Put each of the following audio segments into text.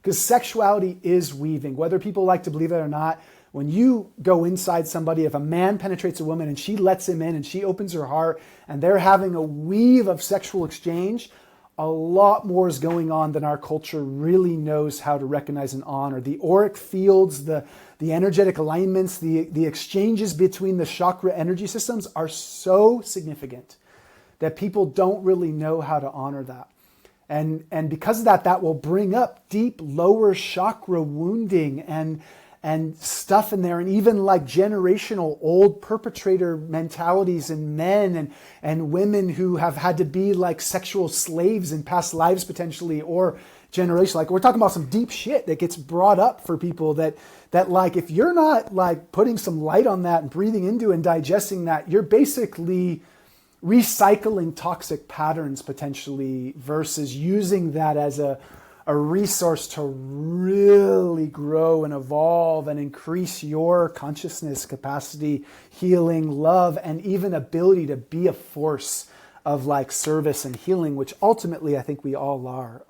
Because sexuality is weaving, whether people like to believe it or not. When you go inside somebody, if a man penetrates a woman and she lets him in and she opens her heart and they're having a weave of sexual exchange, a lot more is going on than our culture really knows how to recognize and honor. The auric fields, the energetic alignments, the exchanges between the chakra energy systems are so significant that people don't really know how to honor that. And because of that, that will bring up deep lower chakra wounding and stuff in there, and even like generational old perpetrator mentalities in men and women who have had to be like sexual slaves in past lives potentially, or generation. Like, we're talking about some deep shit that gets brought up for people that like, if you're not like putting some light on that and breathing into and digesting that, you're basically recycling toxic patterns potentially, versus using that as a resource to really grow and evolve and increase your consciousness capacity, healing, love, and even ability to be a force of like service and healing, which ultimately I think we all are.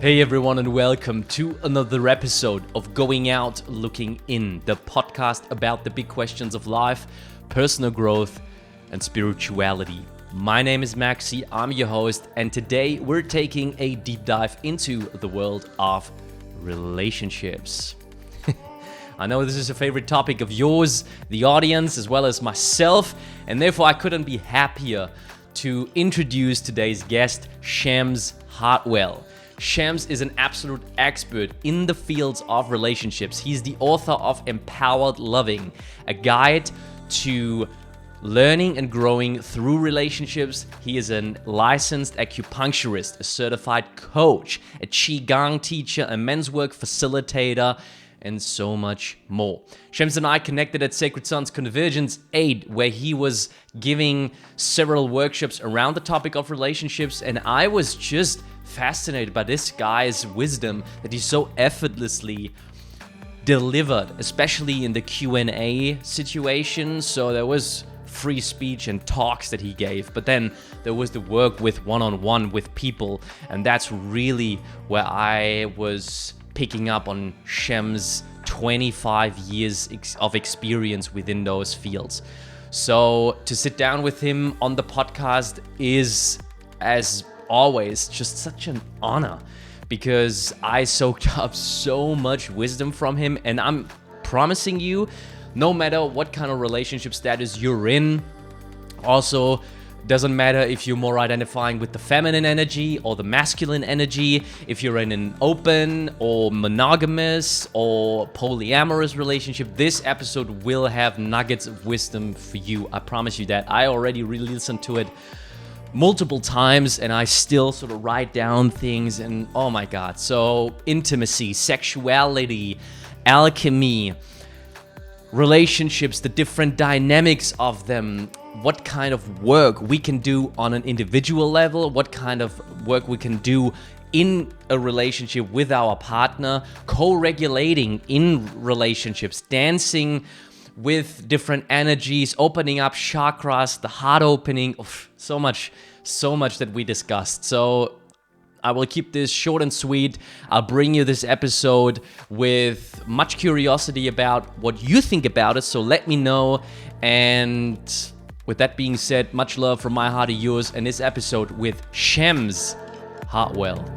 Hey everyone, and welcome to another episode of Going Out Looking In, the podcast about the big questions of life, personal growth, and spirituality. My name is Maxi, I'm your host, and today we're taking a deep dive into the world of relationships. I know this is a favorite topic of yours, the audience, as well as myself, and therefore I couldn't be happier to introduce today's guest, Shems Heartwell. Shems is an absolute expert in the fields of relationships. He's the author of Empowered Loving, a guide to learning and growing through relationships. He is a licensed acupuncturist, a certified coach, a qigong teacher, a men's work facilitator, and so much more. Shems and I connected at Sacred Sons Convergence 8, where he was giving several workshops around the topic of relationships, and I was just fascinated by this guy's wisdom that he so effortlessly delivered, especially in the Q&A situation. So there was free speech and talks that he gave, but then there was the work with one-on-one with people, and that's really where I was picking up on Shems' 25 years of experience within those fields. So to sit down with him on the podcast is, as always, just such an honor, because I soaked up so much wisdom from him, and I'm promising you, no matter what kind of relationship status you're in, also doesn't matter if you're more identifying with the feminine energy or the masculine energy, if you're in an open or monogamous or polyamorous relationship, this episode will have nuggets of wisdom for you. I promise you that. I already re-listened to it multiple times, and I still sort of write down things, and oh my god. So intimacy, sexuality, alchemy, relationships, the different dynamics of them, what kind of work we can do on an individual level, what kind of work we can do in a relationship with our partner, co-regulating in relationships, dancing with different energies, opening up chakras, the heart opening, so much that we discussed. So I will keep this short and sweet. I'll bring you this episode with much curiosity about what you think about it, so let me know. And with that being said, much love from my heart to yours, and this episode with Shems Heartwell.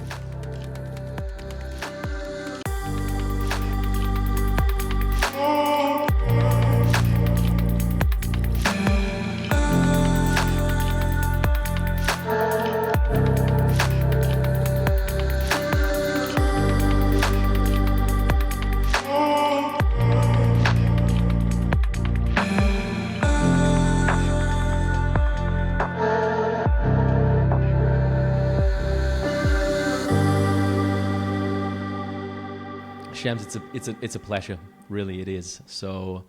Shems, it's a pleasure, really it is. So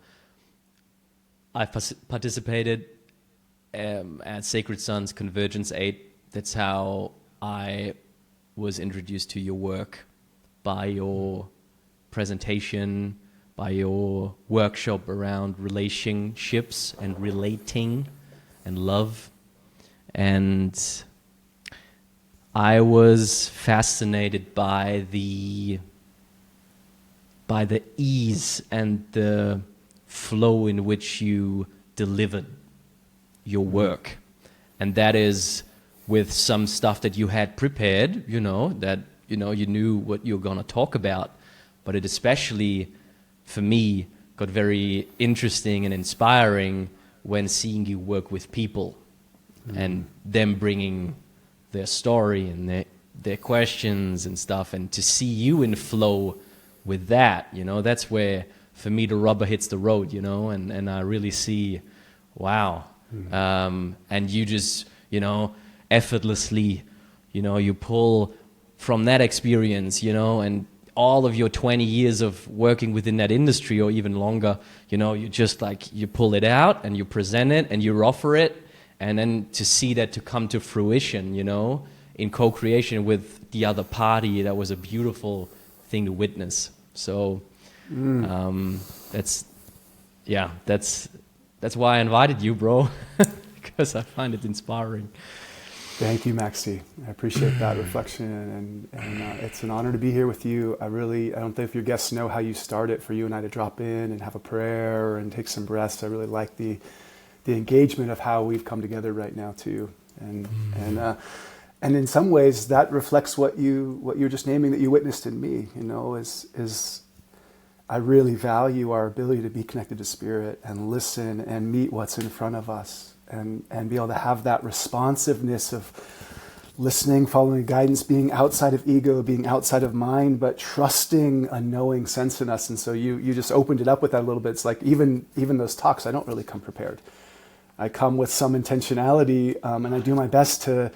I participated at Sacred Sons Convergence 8. That's how I was introduced to your work, by your presentation, by your workshop around relationships and relating and love. And I was fascinated by the ease and the flow in which you delivered your work. And that is with some stuff that you had prepared, you knew what you were going to talk about. But it especially, for me, got very interesting and inspiring when seeing you work with people and them bringing their story and their questions and stuff, and to see you in flow with that, that's where, for me, the rubber hits the road, and I really see, wow. And you just, effortlessly, you pull from that experience, and all of your 20 years of working within that industry or even longer, you just you pull it out and you present it and you offer it. And then to see that to come to fruition, in co-creation with the other party, that was a beautiful thing to witness. So that's why I invited you, bro, because I find it inspiring. Thank you, Maxi. I appreciate that reflection, and it's an honor to be here with you. I don't think if your guests know how you start it, for you and I to drop in and have a prayer and take some breaths. I really like the engagement of how we've come together right now too, and in some ways that reflects what you're just naming, that you witnessed in me. Is I really value our ability to be connected to spirit and listen and meet what's in front of us, and be able to have that responsiveness of listening, following guidance, being outside of ego, being outside of mind, but trusting a knowing sense in us. And so you just opened it up with that a little bit. It's like even those talks, I don't really come prepared. I come with some intentionality, and I do my best to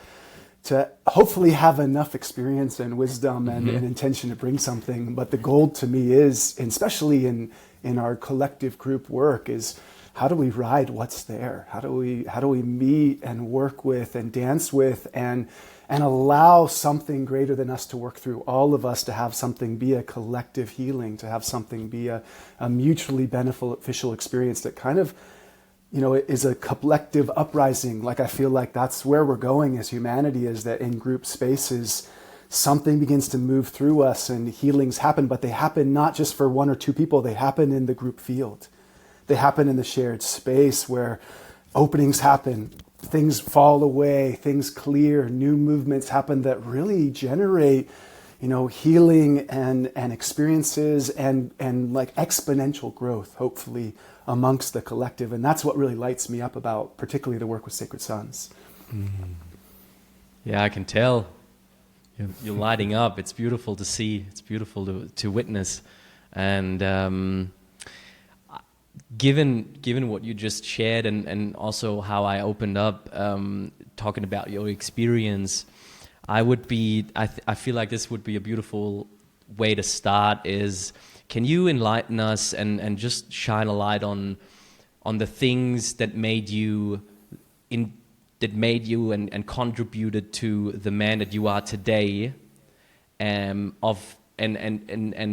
hopefully have enough experience and wisdom and intention to bring something. But the goal to me is, and especially in our collective group work, is how do we ride what's there? How do we meet and work with and dance with and allow something greater than us to work through all of us, to have something be a collective healing, to have something be a mutually beneficial experience that kind of, it is a collective uprising. I feel like that's where we're going as humanity, is that in group spaces, something begins to move through us and healings happen, but they happen not just for one or two people, they happen in the group field. They happen in the shared space where openings happen, things fall away, things clear, new movements happen that really generate, healing and experiences and exponential growth, hopefully, amongst the collective. And that's what really lights me up about particularly the work with Sacred Sons. Yeah, I can tell. You're lighting up. It's beautiful to see. It's beautiful to witness. And given what you just shared, and also how I opened up talking about your experience, I feel like this would be a beautiful way to start. Is, can you enlighten us and just shine a light on the things that made you and contributed to the man that you are today, and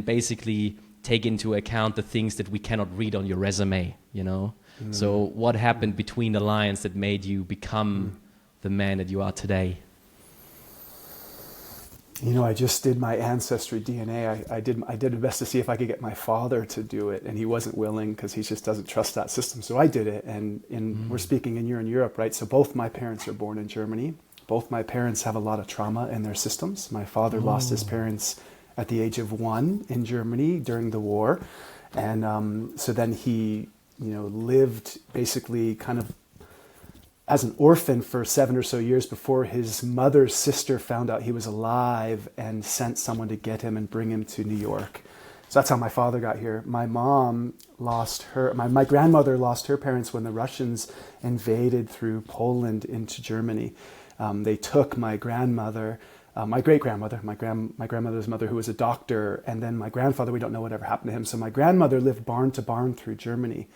basically take into account the things that we cannot read on your resume, So what happened between the lines that made you become the man that you are today? I just did my ancestry DNA. I did my best to see if I could get my father to do it, and he wasn't willing because he just doesn't trust that system. So I did it, and we're speaking, and you're in Europe, right? So both my parents are born in Germany. Both my parents have a lot of trauma in their systems. My father lost his parents at the age of 1 in Germany during the war, and so then he, lived basically kind of as an orphan for 7 or so years before his mother's sister found out he was alive and sent someone to get him and bring him to New York. So that's how my father got here. My mom lost my grandmother lost her parents when the Russians invaded through Poland into Germany. They took my grandmother, my great-grandmother, my grandmother's mother, who was a doctor, and then my grandfather, we don't know whatever happened to him. So my grandmother lived barn to barn through Germany.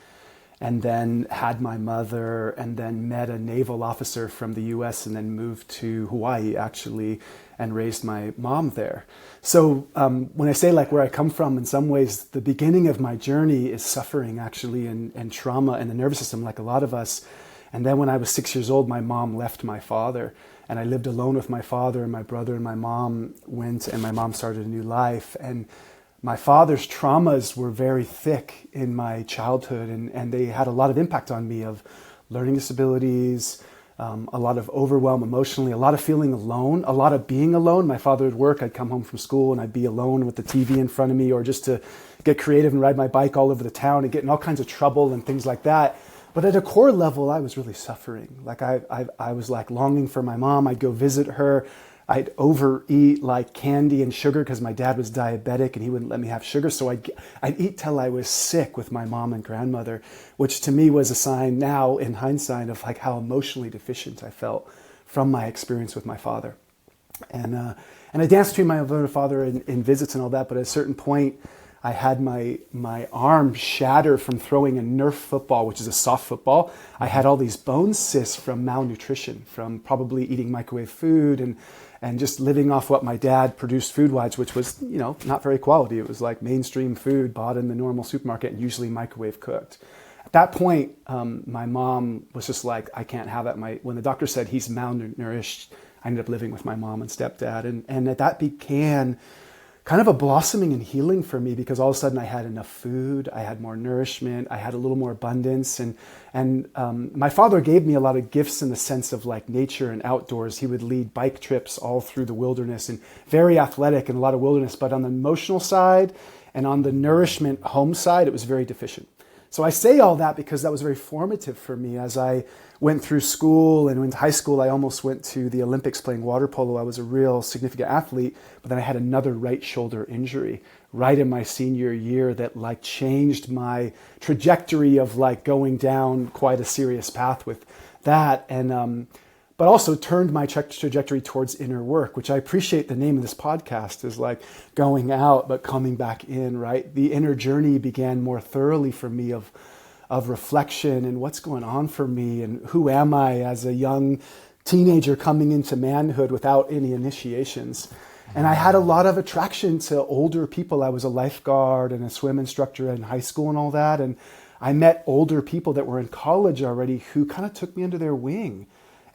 and then had my mother, and then met a naval officer from the US, and then moved to Hawaii actually, and raised my mom there. So when I say like where I come from, in some ways, the beginning of my journey is suffering actually, and trauma in the nervous system, like a lot of us. And then when I was 6 years old, my mom left my father, and I lived alone with my father, and my brother and my mom went, and my mom started a new life. And my father's traumas were very thick in my childhood, and they had a lot of impact on me, of learning disabilities, a lot of overwhelm emotionally, a lot of feeling alone, a lot of being alone. My father would work, I'd come home from school, and I'd be alone with the TV in front of me, or just to get creative and ride my bike all over the town and get in all kinds of trouble and things like that. But at a core level, I was really suffering. Like I was like longing for my mom. I'd go visit her. I'd overeat like candy and sugar because my dad was diabetic and he wouldn't let me have sugar. So I'd eat till I was sick with my mom and grandmother, which to me was a sign now in hindsight of like how emotionally deficient I felt from my experience with my father. And I danced between my mother and father in visits and all that. But at a certain point, I had my arm shatter from throwing a Nerf football, which is a soft football. I had all these bone cysts from malnutrition, from probably eating microwave food and just living off what my dad produced food-wise, which was, not very quality. It was like mainstream food bought in the normal supermarket and usually microwave cooked. At that point, my mom was just like, I can't have that. When the doctor said he's malnourished, I ended up living with my mom and stepdad. And that began kind of a blossoming and healing for me, because all of a sudden I had enough food, I had more nourishment, I had a little more abundance. And my father gave me a lot of gifts in the sense of like nature and outdoors. He would lead bike trips all through the wilderness, and very athletic and a lot of wilderness. But on the emotional side and on the nourishment home side, it was very deficient. So I say all that because that was very formative for me. As I went through school and went to high school, I almost went to the Olympics playing water polo. I was a real significant athlete, but then I had another right shoulder injury right in my senior year that like changed my trajectory of like going down quite a serious path with that. And but also turned my trajectory towards inner work, which I appreciate the name of this podcast is like going out, but coming back in, right? The inner journey began more thoroughly for me of reflection and what's going on for me and who am I as a young teenager coming into manhood without any initiations. And I had a lot of attraction to older people. I was a lifeguard and a swim instructor in high school and all that. And I met older people that were in college already who kind of took me under their wing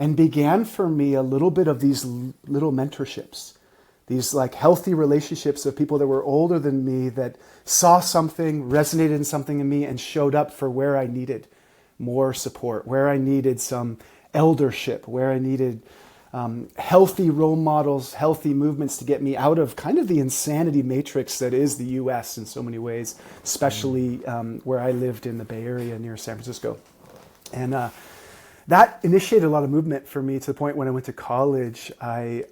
and began for me a little bit of these little mentorships, these like healthy relationships of people that were older than me that saw something, resonated in something in me, and showed up for where I needed more support, where I needed some eldership, where I needed healthy role models, healthy movements to get me out of kind of the insanity matrix that is the US in so many ways, especially where I lived in the Bay Area near San Francisco. And that initiated a lot of movement for me to the point when I went to college, I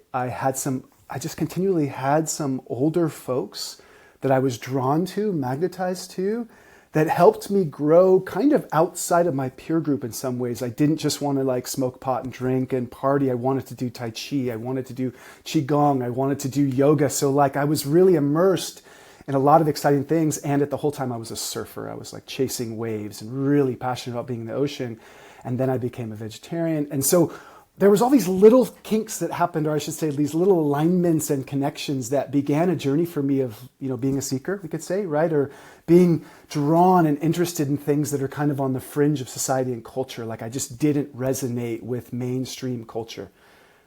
just continually had some older folks that I was drawn to, magnetized to, that helped me grow kind of outside of my peer group in some ways. I didn't just want to like smoke pot and drink and party. I wanted to do Tai Chi. I wanted to do Qigong. I wanted to do yoga. So like I was really immersed in a lot of exciting things. And at the whole time I was a surfer. I was like chasing waves and really passionate about being in the ocean. And then I became a vegetarian. And so there was all these little kinks that happened, or I should say these little alignments and connections that began a journey for me of, being a seeker, we could say, right? Or being drawn and interested in things that are kind of on the fringe of society and culture. Like I just didn't resonate with mainstream culture.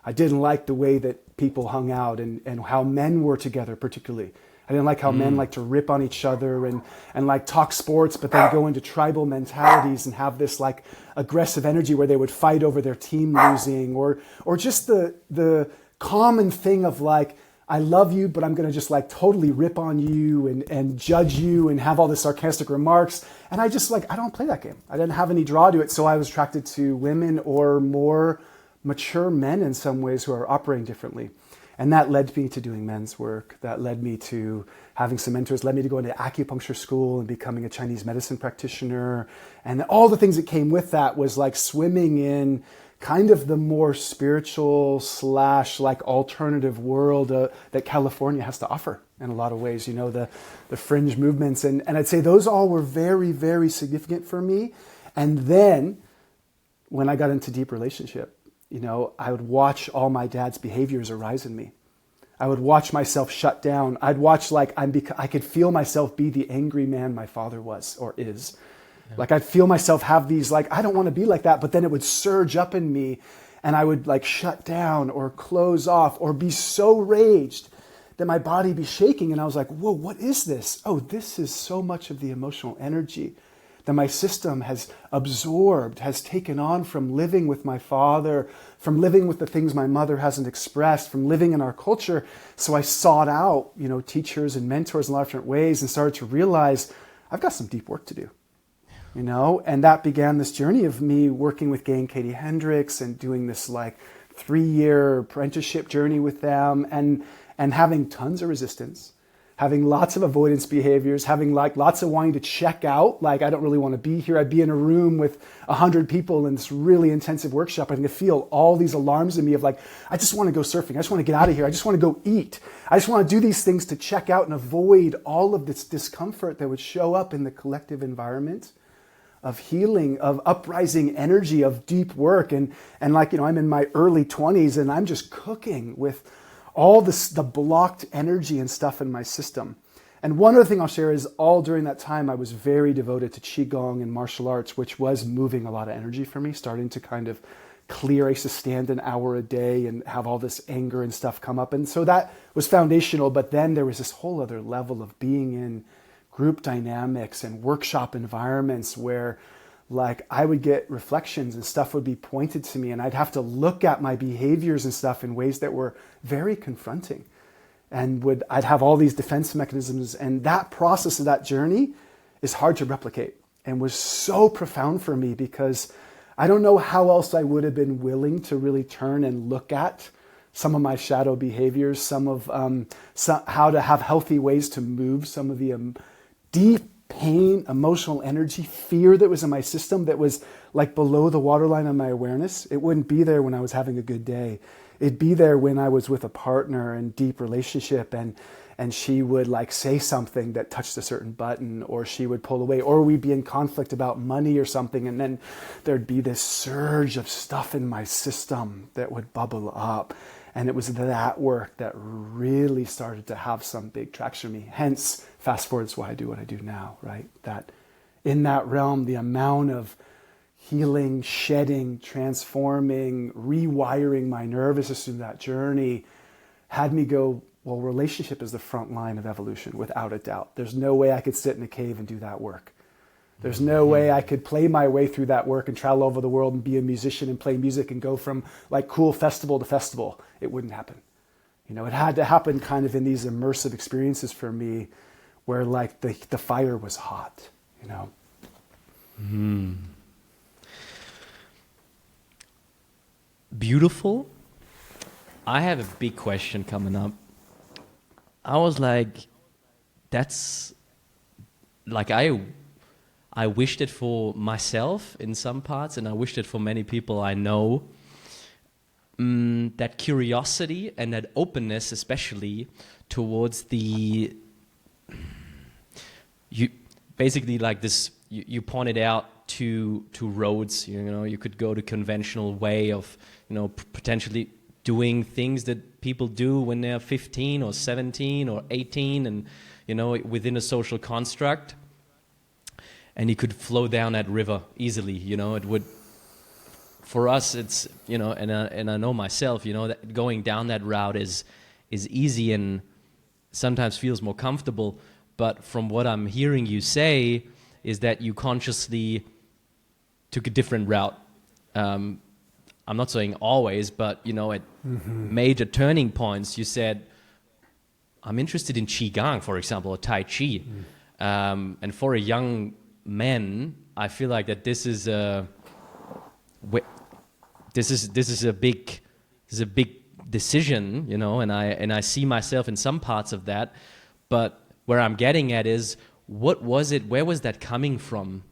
I didn't like the way that people hung out and how men were together particularly. I didn't like how men like to rip on each other and like talk sports, but then go into tribal mentalities and have this like aggressive energy where they would fight over their team losing, or just the common thing of like, I love you, but I'm going to just like totally rip on you and judge you and have all the sarcastic remarks. And I just like, I don't play that game. I didn't have any draw to it. So I was attracted to women or more mature men in some ways who are operating differently. And that led me to doing men's work. That led me to having some mentors, led me to go into acupuncture school and becoming a Chinese medicine practitioner. And all the things that came with that was like swimming in kind of the more spiritual / like alternative world that California has to offer in a lot of ways, the fringe movements. And I'd say those all were very, very significant for me. And then when I got into deep relationship, I would watch all my dad's behaviors arise in me. I would watch myself shut down. I'd watch I could feel myself be the angry man my father was or is. Yeah. Like I'd feel myself have these I don't want to be like that, but then it would surge up in me and I would shut down or close off or be so raged that my body be shaking. And I was like, whoa, what is this? Oh, this is so much of the emotional energy that my system has absorbed, has taken on from living with my father, from living with the things my mother hasn't expressed, from living in our culture. So I sought out, teachers and mentors in a lot of different ways and started to realize I've got some deep work to do, and that began this journey of me working with Gay and Katie Hendricks and doing this 3-year apprenticeship journey with them and having tons of resistance, having lots of avoidance behaviors, having lots of wanting to check out. I don't really want to be here. I'd be in a room with 100 people in this really intensive workshop. I can feel all these alarms in me of I just want to go surfing. I just want to get out of here. I just want to go eat. I just want to do these things to check out and avoid all of this discomfort that would show up in the collective environment of healing, of uprising energy, of deep work. And I'm in my early 20s and I'm just cooking with all the blocked energy and stuff in my system. And one other thing I'll share is all during that time, I was very devoted to Qigong and martial arts, which was moving a lot of energy for me, starting to kind of clear. I used to stand an hour a day and have all this anger and stuff come up. And so that was foundational. But then there was this whole other level of being in group dynamics and workshop environments where I would get reflections and stuff would be pointed to me and I'd have to look at my behaviors and stuff in ways that were very confronting. And I'd have all these defense mechanisms, and that process of that journey is hard to replicate and was so profound for me because I don't know how else I would have been willing to really turn and look at some of my shadow behaviors, some of how to have healthy ways to move some of the deep pain, emotional energy, fear that was in my system that was below the waterline of my awareness. It wouldn't be there when I was having a good day. It'd be there when I was with a partner in deep relationship and she would say something that touched a certain button, or she would pull away, or we'd be in conflict about money or something, and then there'd be this surge of stuff in my system that would bubble up. And it was that work that really started to have some big traction for me. Hence, fast forward is why I do what I do now, right? That in that realm, the amount of healing, shedding, transforming, rewiring my nervous system, that journey had me go, well, relationship is the front line of evolution, without a doubt. There's no way I could sit in a cave and do that work. There's no way I could play my way through that work and travel over the world and be a musician and play music and go from cool festival to festival. It wouldn't happen. It had to happen kind of in these immersive experiences for me where the fire was hot, Beautiful. I have a big question coming up. I was I wished it for myself in some parts, and I wished it for many people I know. That curiosity and that openness, especially towards you basically this. You pointed out two roads. You could go the conventional way of potentially doing things that people do when they're 15 or 17 or 18, and within a social construct. And you could flow down that river easily, it would, for us, it's, and I know myself, that going down that route is easy and sometimes feels more comfortable. But from what I'm hearing you say is that you consciously took a different route. I'm not saying always, but, at major turning points, you said, I'm interested in Qigong, for example, or Tai Chi. And for a young man, I feel like that this is a big decision, and I see myself in some parts of that. But where I'm getting at is, what was it? Where was that coming from?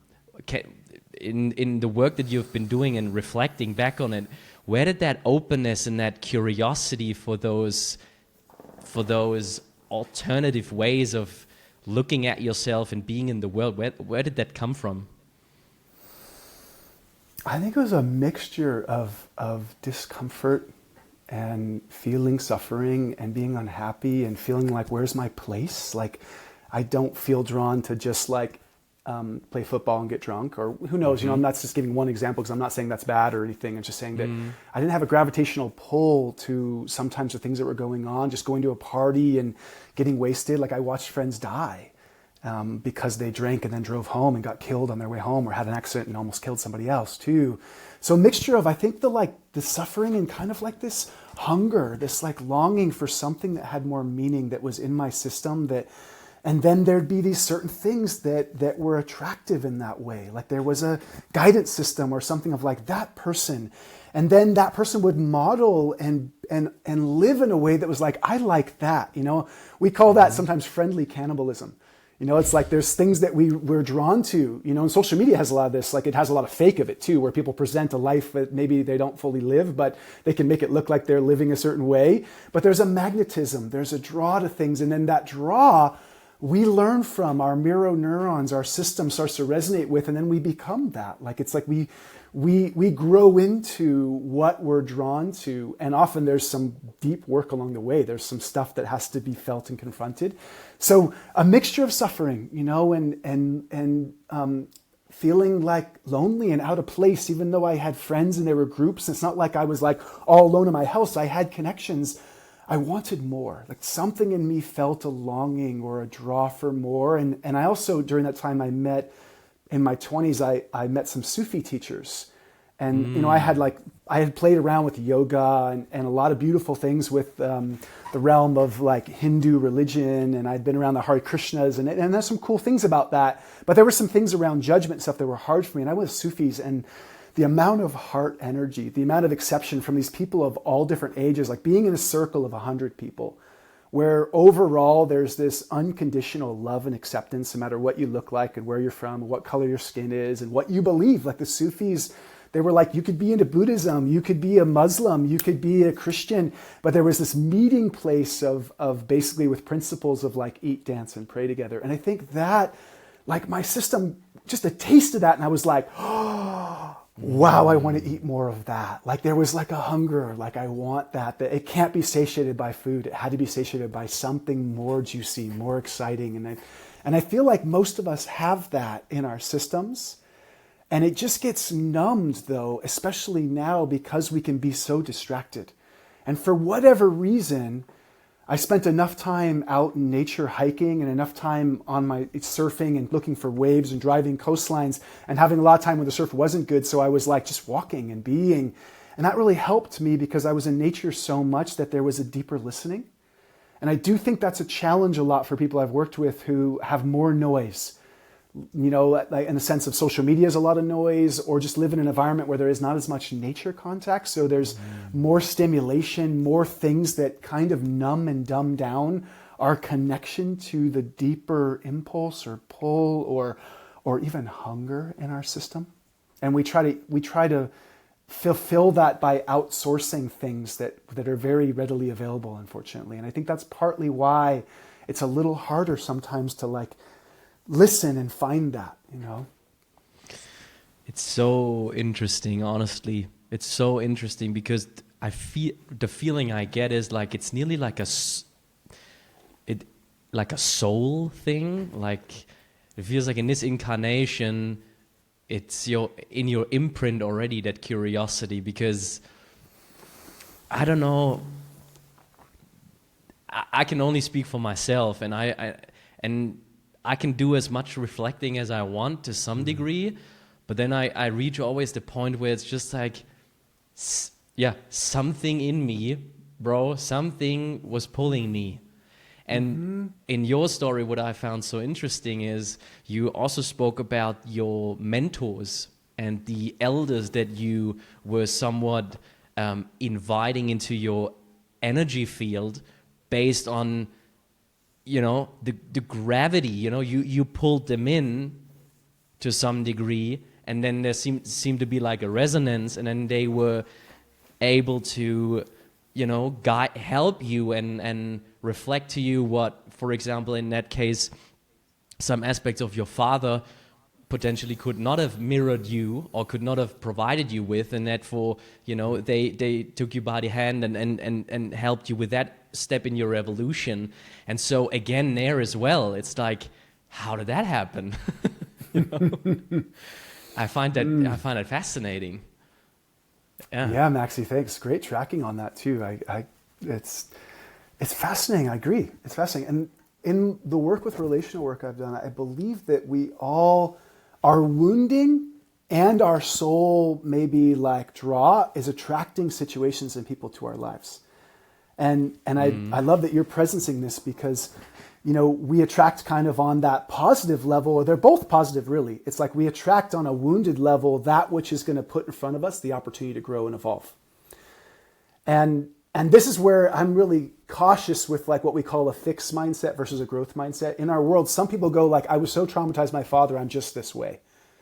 In the work that you've been doing and reflecting back on it, where did that openness and that curiosity for those alternative ways of looking at yourself and being in the world, where did that come from? I think it was a mixture of discomfort and feeling suffering and being unhappy and feeling like, where's my place? Like, I don't feel drawn to just like play football and get drunk, or who knows, I'm not just giving one example because I'm not saying that's bad or anything. I'm just saying that I didn't have a gravitational pull to sometimes the things that were going on, just going to a party and getting wasted. Like I watched friends die because they drank and then drove home and got killed on their way home, or had an accident and almost killed somebody else too. So a mixture of, I think, the suffering and kind of like this hunger, this like longing for something that had more meaning, that was in my system, and then there'd be these certain things that were attractive in that way. Like there was a guidance system or something of like that person. And then that person would model and live in a way that was like, I like that. We call that sometimes friendly cannibalism. It's like there's things that we're drawn to, and social media has a lot of this. Like it has a lot of fake of it too, where people present a life that maybe they don't fully live, but they can make it look like they're living a certain way. But there's a magnetism, there's a draw to things. And then that draw, we learn from our mirror neurons, our system starts to resonate with, and then we become that. Like it's like we grow into what we're drawn to, and often there's some deep work along the way. There's some stuff that has to be felt and confronted. So a mixture of suffering, and feeling like lonely and out of place, even though I had friends and there were groups. It's not like I was like all alone in my house. I had connections. I wanted more. Like something in me felt a longing or a draw for more. And I also, during that time, I met, in my 20s, I met some Sufi teachers. And, I had played around with yoga and a lot of beautiful things with the realm of like Hindu religion. And I'd been around the Hare Krishnas, and there's some cool things about that. But there were some things around judgment stuff that were hard for me. And I was Sufis, and the amount of heart energy, the amount of exception from these people of all different ages, like being in a circle of 100 people, where overall there's this unconditional love and acceptance, no matter what you look like and where you're from, and what color your skin is, and what you believe. Like the Sufis, they were like, you could be into Buddhism, you could be a Muslim, you could be a Christian, but there was this meeting place of basically with principles of like eat, dance, and pray together. And I think that, like my system, just a taste of that, and I was like, oh, wow, I want to eat more of that. Like there was like a hunger, like I want that it can't be satiated by food. It had to be satiated by something more juicy, more exciting. And I feel like most of us have that in our systems. And it just gets numbed though, especially now because we can be so distracted. And for whatever reason, I spent enough time out in nature hiking and enough time on my surfing and looking for waves and driving coastlines and having a lot of time when the surf wasn't good. So I was like just walking and being. And that really helped me because I was in nature so much that there was a deeper listening. And I do think that's a challenge a lot for people I've worked with who have more noise. Like in the sense of social media is a lot of noise, or just live in an environment where there is not as much nature contact. So there's more stimulation, more things that kind of numb and dumb down our connection to the deeper impulse or pull or even hunger in our system. And we try to fulfill that by outsourcing things that are very readily available, unfortunately. And I think that's partly why it's a little harder sometimes to like listen and find that, It's so interesting, honestly. It's so interesting because I feel the feeling I get is like it's nearly like like a soul thing. Like it feels like in this incarnation, it's in your imprint already, that curiosity. Because I don't know, I can only speak for myself, and I can do as much reflecting as I want to some degree, but then I reach always the point where it's just like, something in me, bro, something was pulling me. And in your story, what I found so interesting is you also spoke about your mentors and the elders that you were somewhat inviting into your energy field based on the gravity, you pulled them in to some degree, and then there seemed to be like a resonance, and then they were able to, help you and reflect to you what, for example, in that case, some aspects of your father potentially could not have mirrored you or could not have provided you with, and therefore, they took you by the hand and helped you with that step in your evolution. And so again, there as well, it's like, how did that happen? I find that fascinating. Yeah, Maxi, thanks. Great tracking on that too. It's fascinating. I agree. It's fascinating. And in the work with relational work I've done, I believe that we all, our wounding and our soul maybe like draw is attracting situations and people to our lives. And I love that you're presencing this because, we attract kind of on that positive level, or they're both positive really. It's like we attract on a wounded level that which is going to put in front of us the opportunity to grow and evolve. And this is where I'm really cautious with like what we call a fixed mindset versus a growth mindset. In our world, some people go like, I was so traumatized by my father, I'm just this way.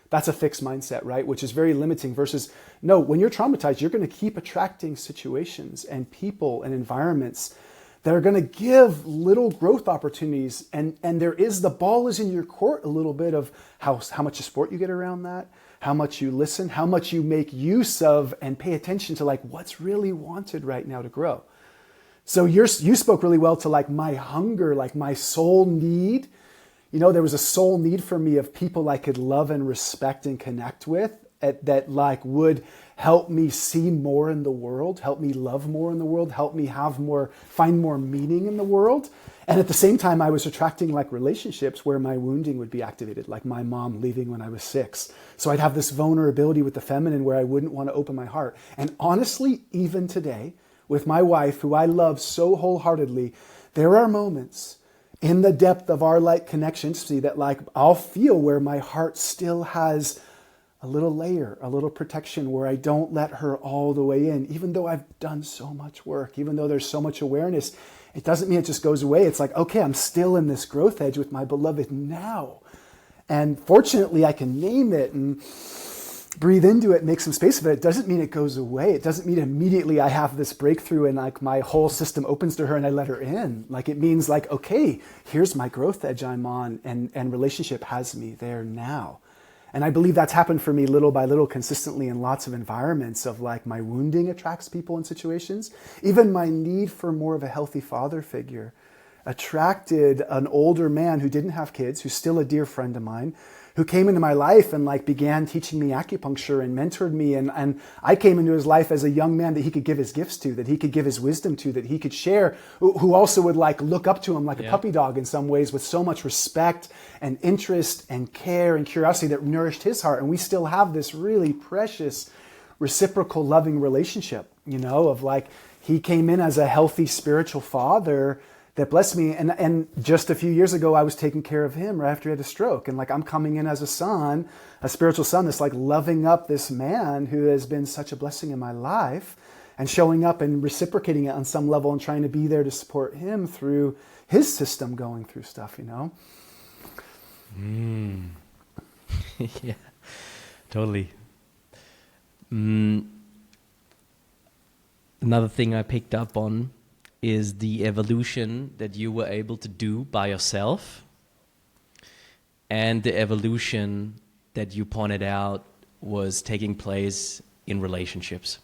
That's a fixed mindset, right? Which is very limiting versus, no, when you're traumatized, you're going to keep attracting situations and people and environments that are going to give little growth opportunities. And there is, the ball is in your court a little bit of how much support you get around that, how much you listen, how much you make use of and pay attention to like what's really wanted right now to grow. So you spoke really well to like my hunger, like my soul need. There was a soul need for me of people I could love and respect and connect with that like would help me see more in the world, help me love more in the world, help me find more meaning in the world. And at the same time, I was attracting like relationships where my wounding would be activated, like my mom leaving when I was 6. So I'd have this vulnerability with the feminine where I wouldn't want to open my heart. And honestly, even today, with my wife, who I love so wholeheartedly, there are moments in the depth of our like connection, see that like I'll feel where my heart still has a little layer, a little protection where I don't let her all the way in, even though I've done so much work, even though there's so much awareness. It doesn't mean it just goes away. It's like, okay, I'm still in this growth edge with my beloved now. And fortunately, I can name it and breathe into it, make some space of it. It doesn't mean it goes away. It doesn't mean immediately I have this breakthrough and like my whole system opens to her and I let her in. Like it means like, okay, here's my growth edge I'm on and relationship has me there now. And I believe that's happened for me little by little consistently in lots of environments of like my wounding attracts people in situations. Even my need for more of a healthy father figure attracted an older man who didn't have kids, who's still a dear friend of mine, who came into my life and like began teaching me acupuncture and mentored me. And I came into his life as a young man that he could give his gifts to, that he could give his wisdom to, that he could share, who also would like look up to him like a puppy dog in some ways with so much respect and interest and care and curiosity that nourished his heart. And we still have this really precious reciprocal loving relationship, of like he came in as a healthy spiritual father that blessed me. And just a few years ago, I was taking care of him right after he had a stroke. And like, I'm coming in as a son, a spiritual son, that's like loving up this man who has been such a blessing in my life and showing up and reciprocating it on some level and trying to be there to support him through his system going through stuff, Yeah, totally. Another thing I picked up on is the evolution that you were able to do by yourself and the evolution that you pointed out was taking place in relationships.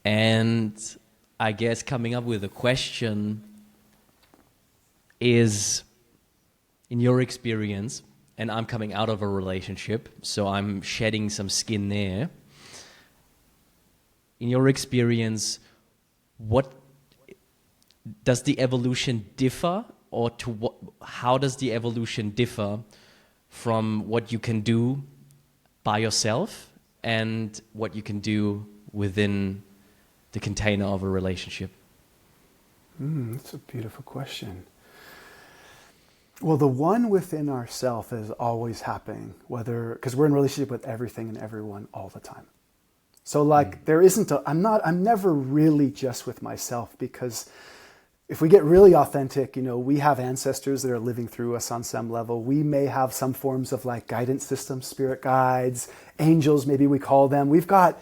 And I guess coming up with a question is, in your experience, and I'm coming out of a relationship, so I'm shedding some skin there. In your experience, what does the evolution differ, or how does the evolution differ from what you can do by yourself and what you can do within the container of a relationship? That's a beautiful question. Well, the one within ourself is always happening, because we're in relationship with everything and everyone all the time. So like there isn't I'm never really just with myself, because if we get really authentic, we have ancestors that are living through us on some level. We may have some forms of like guidance systems, spirit guides, angels, maybe we call them. We've got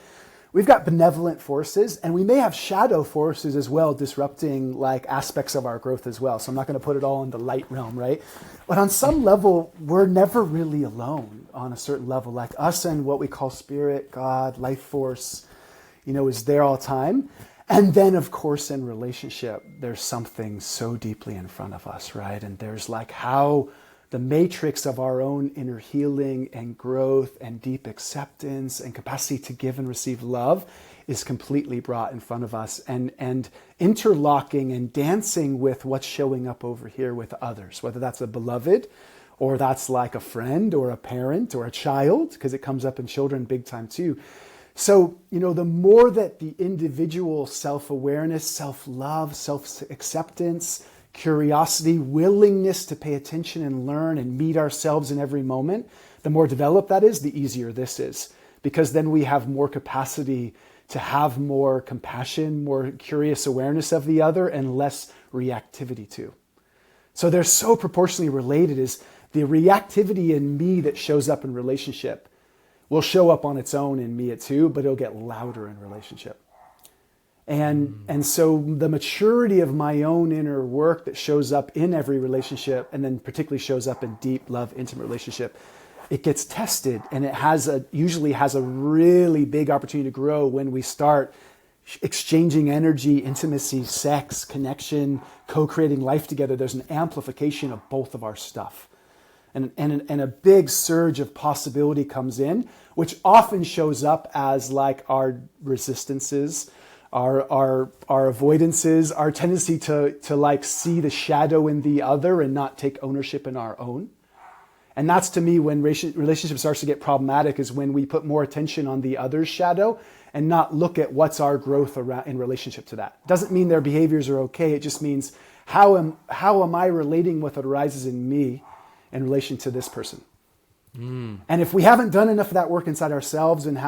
we've got benevolent forces, and we may have shadow forces as well, disrupting like aspects of our growth as well. So I'm not going to put it all in the light realm, right? But on some level, we're never really alone on a certain level. Like us and what we call spirit, God, life force, is there all the time. And then, of course, in relationship, there's something so deeply in front of us, right? And there's like how the matrix of our own inner healing and growth and deep acceptance and capacity to give and receive love is completely brought in front of us and interlocking and dancing with what's showing up over here with others, whether that's a beloved or that's like a friend or a parent or a child, because it comes up in children big time too. So, the more that the individual self-awareness, self-love, self-acceptance, curiosity, willingness to pay attention and learn and meet ourselves in every moment, the more developed that is, the easier this is. Because then we have more capacity to have more compassion, more curious awareness of the other, and less reactivity to. So they're so proportionally related. Is the reactivity in me that shows up in relationship will show up on its own in me too, but it'll get louder in relationship. And so the maturity of my own inner work that shows up in every relationship, and then particularly shows up in deep love, intimate relationship, it gets tested, and it usually has a really big opportunity to grow when we start exchanging energy, intimacy, sex, connection, co-creating life together. There's an amplification of both of our stuff. And a big surge of possibility comes in, which often shows up as like our resistances, our avoidances, our tendency to like see the shadow in the other and not take ownership in our own. And that's, to me, when relationship starts to get problematic, is when we put more attention on the other's shadow and not look at what's our growth around in relationship to that. Doesn't mean their behaviors are okay. It just means how am I relating with what arises in me in relation to this person. And if we haven't done enough of that work inside ourselves and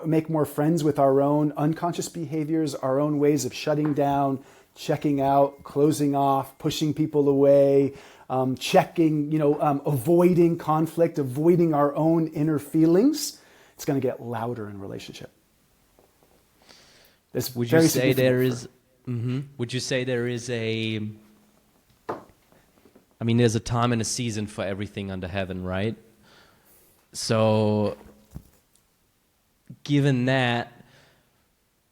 make more friends with our own unconscious behaviors, our own ways of shutting down, checking out, closing off, pushing people away, avoiding conflict, avoiding our own inner feelings, it's going to get louder in relationship. Would you say there is there's a time and a season for everything under heaven, right? So, given that,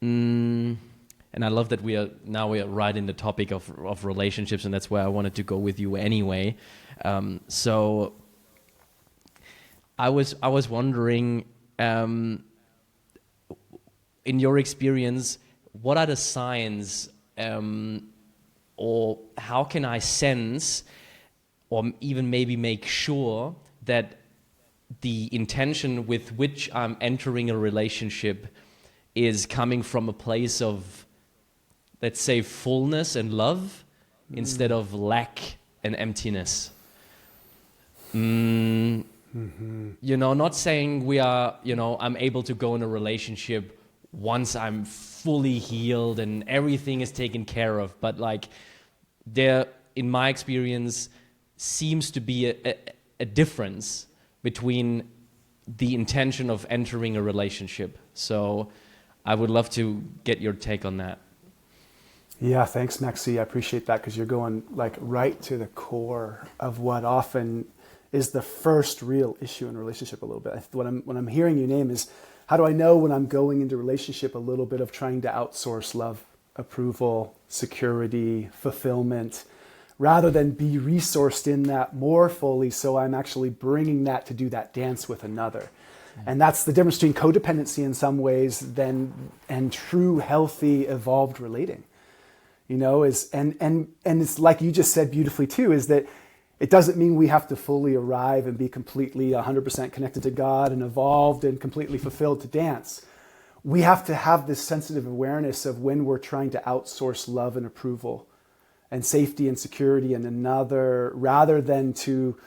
and I love that we are right in the topic of relationships, and that's where I wanted to go with you anyway. So, I was wondering, in your experience, what are the signs, or how can I sense, or even maybe make sure that the intention with which I'm entering a relationship is coming from a place of, let's say, fullness and love instead of lack and emptiness. Not saying we are, I'm able to go in a relationship once I'm fully healed and everything is taken care of, but like there, in my experience, seems to be a difference between the intention of entering a relationship. So I would love to get your take on that. Yeah, thanks, Maxi. I appreciate that, because you're going like right to the core of what often is the first real issue in a relationship a little bit. What I'm hearing you name is, how do I know when I'm going into a relationship a little bit of trying to outsource love, approval, security, fulfillment, rather than be resourced in that more fully, so I'm actually bringing that to do that dance with another. And that's the difference between codependency in some ways and true, healthy, evolved relating. And it's like you just said beautifully too, is that it doesn't mean we have to fully arrive and be completely 100% connected to God and evolved and completely fulfilled to dance. We have to have this sensitive awareness of when we're trying to outsource love and approval and safety and security in another, rather than to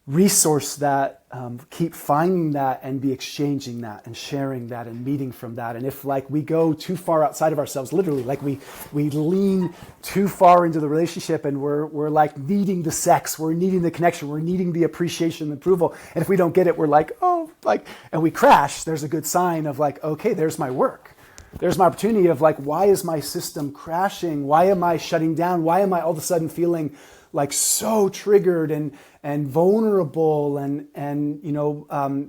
resource that, keep finding that and be exchanging that and sharing that and meeting from that. And if like we go too far outside of ourselves, literally, like we lean too far into the relationship and we're like needing the sex, we're needing the connection, we're needing the appreciation and approval. And if we don't get it, we're like, and we crash, there's a good sign of like, okay, there's my work. there's my opportunity of like, why is my system crashing? Why am I shutting down? Why am I all of a sudden feeling like so triggered and vulnerable and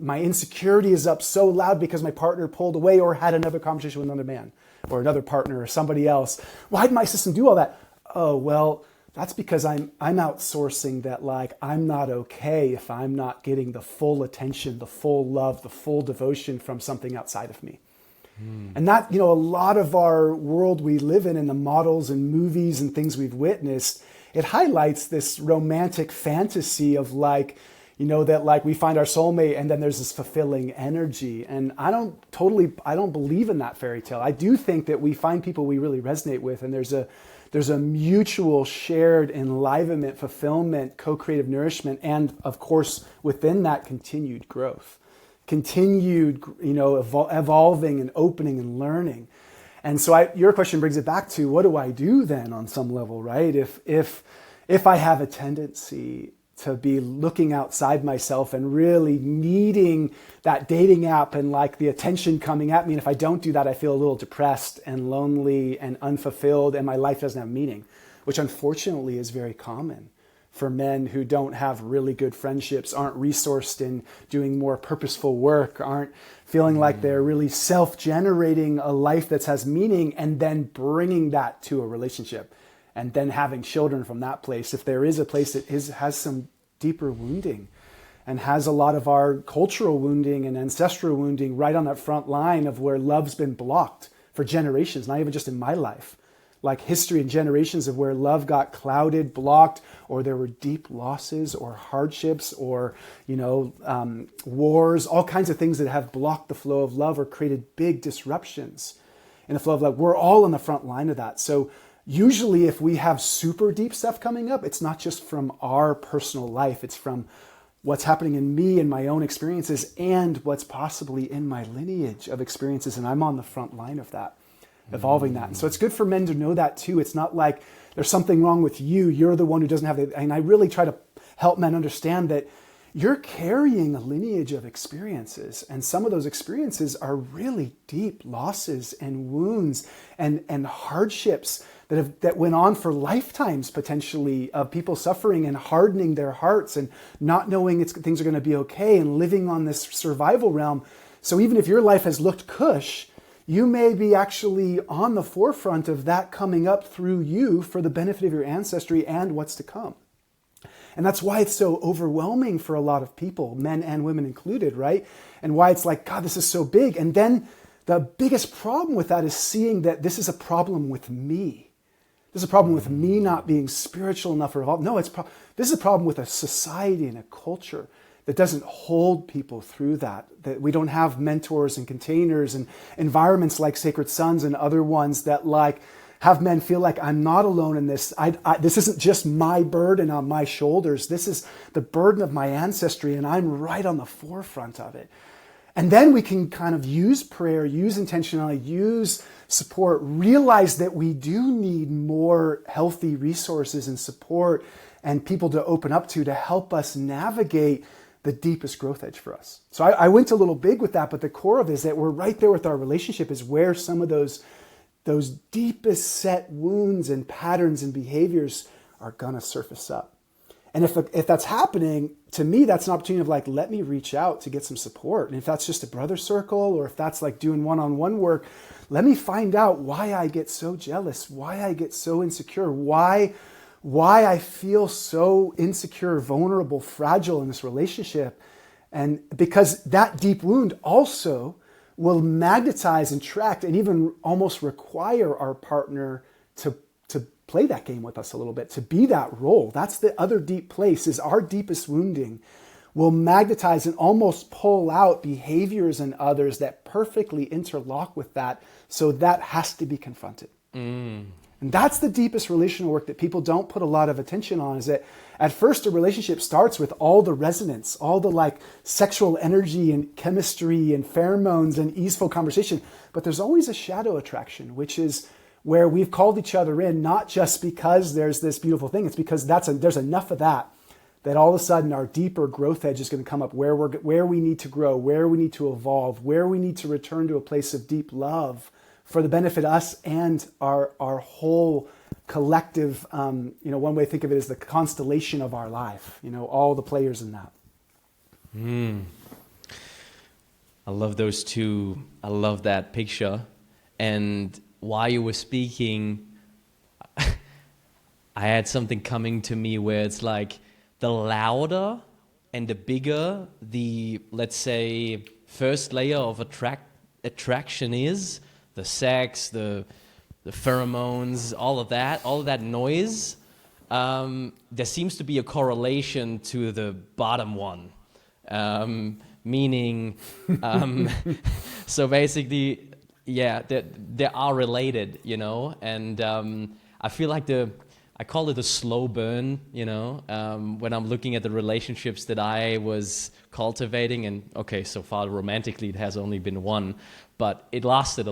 my insecurity is up so loud because my partner pulled away or had another conversation with another man or another partner or somebody else? Why did my system do all that? Oh, well, that's because I'm outsourcing that, like, I'm not okay if I'm not getting the full attention, the full love, the full devotion from something outside of me. And that, a lot of our world we live in and the models and movies and things we've witnessed, it highlights this romantic fantasy of like, that like we find our soulmate and then there's this fulfilling energy. And I don't believe in that fairy tale. I do think that we find people we really resonate with, and there's a mutual shared enlivenment, fulfillment, co-creative nourishment, and of course within that continued growth, continued evolving and opening and learning. And so your question brings it back to, what do I do then on some level, right? If I have a tendency to be looking outside myself and really needing that dating app and like the attention coming at me, and if I don't do that, I feel a little depressed and lonely and unfulfilled, and my life doesn't have meaning, which unfortunately is very common for men who don't have really good friendships, aren't resourced in doing more purposeful work, aren't feeling like they're really self-generating a life that has meaning, and then bringing that to a relationship and then having children from that place. If there is a place that has some deeper wounding and has a lot of our cultural wounding and ancestral wounding right on that front line of where love's been blocked for generations, not even just in my life, like history and generations of where love got clouded, blocked, or there were deep losses or hardships or, wars, all kinds of things that have blocked the flow of love or created big disruptions in the flow of love. We're all on the front line of that. So usually if we have super deep stuff coming up, it's not just from our personal life, it's from what's happening in me and my own experiences and what's possibly in my lineage of experiences. And I'm on the front line of that, evolving that. And so it's good for men to know that too. It's not like there's something wrong with you. You're the one who doesn't have it. And I really try to help men understand that you're carrying a lineage of experiences. And some of those experiences are really deep losses and wounds and hardships that went on for lifetimes, potentially, of people suffering and hardening their hearts and not knowing things are going to be okay and living on this survival realm. So even if your life has looked cush, you may be actually on the forefront of that coming up through you for the benefit of your ancestry and what's to come. And that's why it's so overwhelming for a lot of people, men and women included, right? And why it's like, God, this is so big. And then the biggest problem with that is seeing that this is a problem with me. This is a problem with me not being spiritual enough or evolved. No, this is a problem with a society and a culture that doesn't hold people through that we don't have mentors and containers and environments like Sacred Sons and other ones that like have men feel like I'm not alone in this. This isn't just my burden on my shoulders. This is the burden of my ancestry, and I'm right on the forefront of it. And then we can kind of use prayer, use intentionality, use support, realize that we do need more healthy resources and support and people to open up to help us navigate the deepest growth edge for us. So I went a little big with that, but the core of it is that we're right there with our relationship is where some of those deepest set wounds and patterns and behaviors are gonna surface up. And if that's happening, to me, that's an opportunity of like, let me reach out to get some support. And if that's just a brother circle, or if that's like doing one-on-one work, let me find out why I get so jealous, why I get so insecure, why I feel so insecure, vulnerable, fragile in this relationship. And because that deep wound also will magnetize and attract and even almost require our partner to play that game with us a little bit, to be that role. That's the other deep place, is our deepest wounding will magnetize and almost pull out behaviors in others that perfectly interlock with that. So that has to be confronted. And that's the deepest relational work that people don't put a lot of attention on, is that at first a relationship starts with all the resonance, all the like sexual energy and chemistry and pheromones and easeful conversation. But there's always a shadow attraction, which is where we've called each other in, not just because there's this beautiful thing. It's because there's enough of that all of a sudden our deeper growth edge is going to come up, where we need to grow, where we need to evolve, where we need to return to a place of deep love for the benefit of us and our whole collective, one way to think of it is the constellation of our life, all the players in that. I love those two. I love that picture. And while you were speaking, I had something coming to me where it's like the louder and the bigger the, let's say, first layer of attraction is, the sex, the pheromones, all of that noise, there seems to be a correlation to the bottom one. Meaning, so basically, yeah, they are related, and I feel like I call it a slow burn, when I'm looking at the relationships that I was cultivating, and okay, so far romantically it has only been one, but it lasted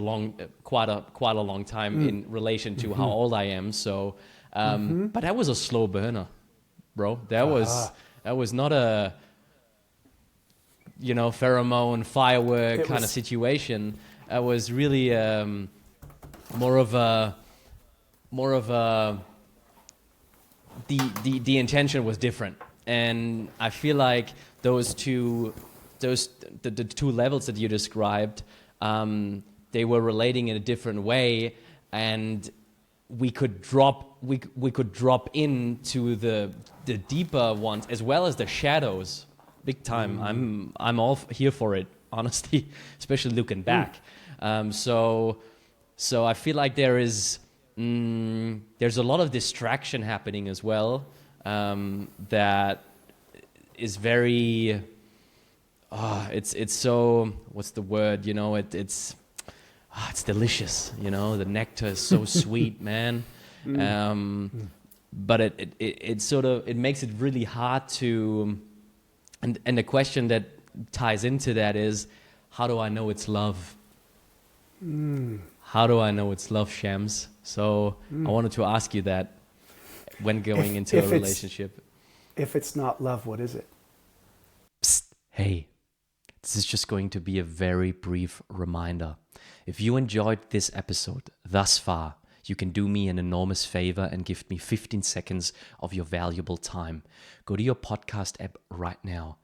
quite a long time in relation to how old I am. So, but that was a slow burner, bro. That was not a pheromone firework kind of situation. It was really more of a the intention was different, and I feel like the two levels that you described, they were relating in a different way, and we could drop into the deeper ones as well as the shadows, big time. I'm all here for it, honestly, especially looking back. So I feel like there's a lot of distraction happening as well, that is very it's so, what's the word, it's delicious, the nectar is so sweet, man. But it sort of, it makes it really hard to, and the question that ties into that is, how do I know it's love? How do I know it's love, Shems? So I wanted to ask you that when going into a relationship. If it's not love, what is it? Psst, hey, this is just going to be a very brief reminder. If you enjoyed this episode thus far, you can do me an enormous favor and give me 15 seconds of your valuable time. Go to your podcast app right now.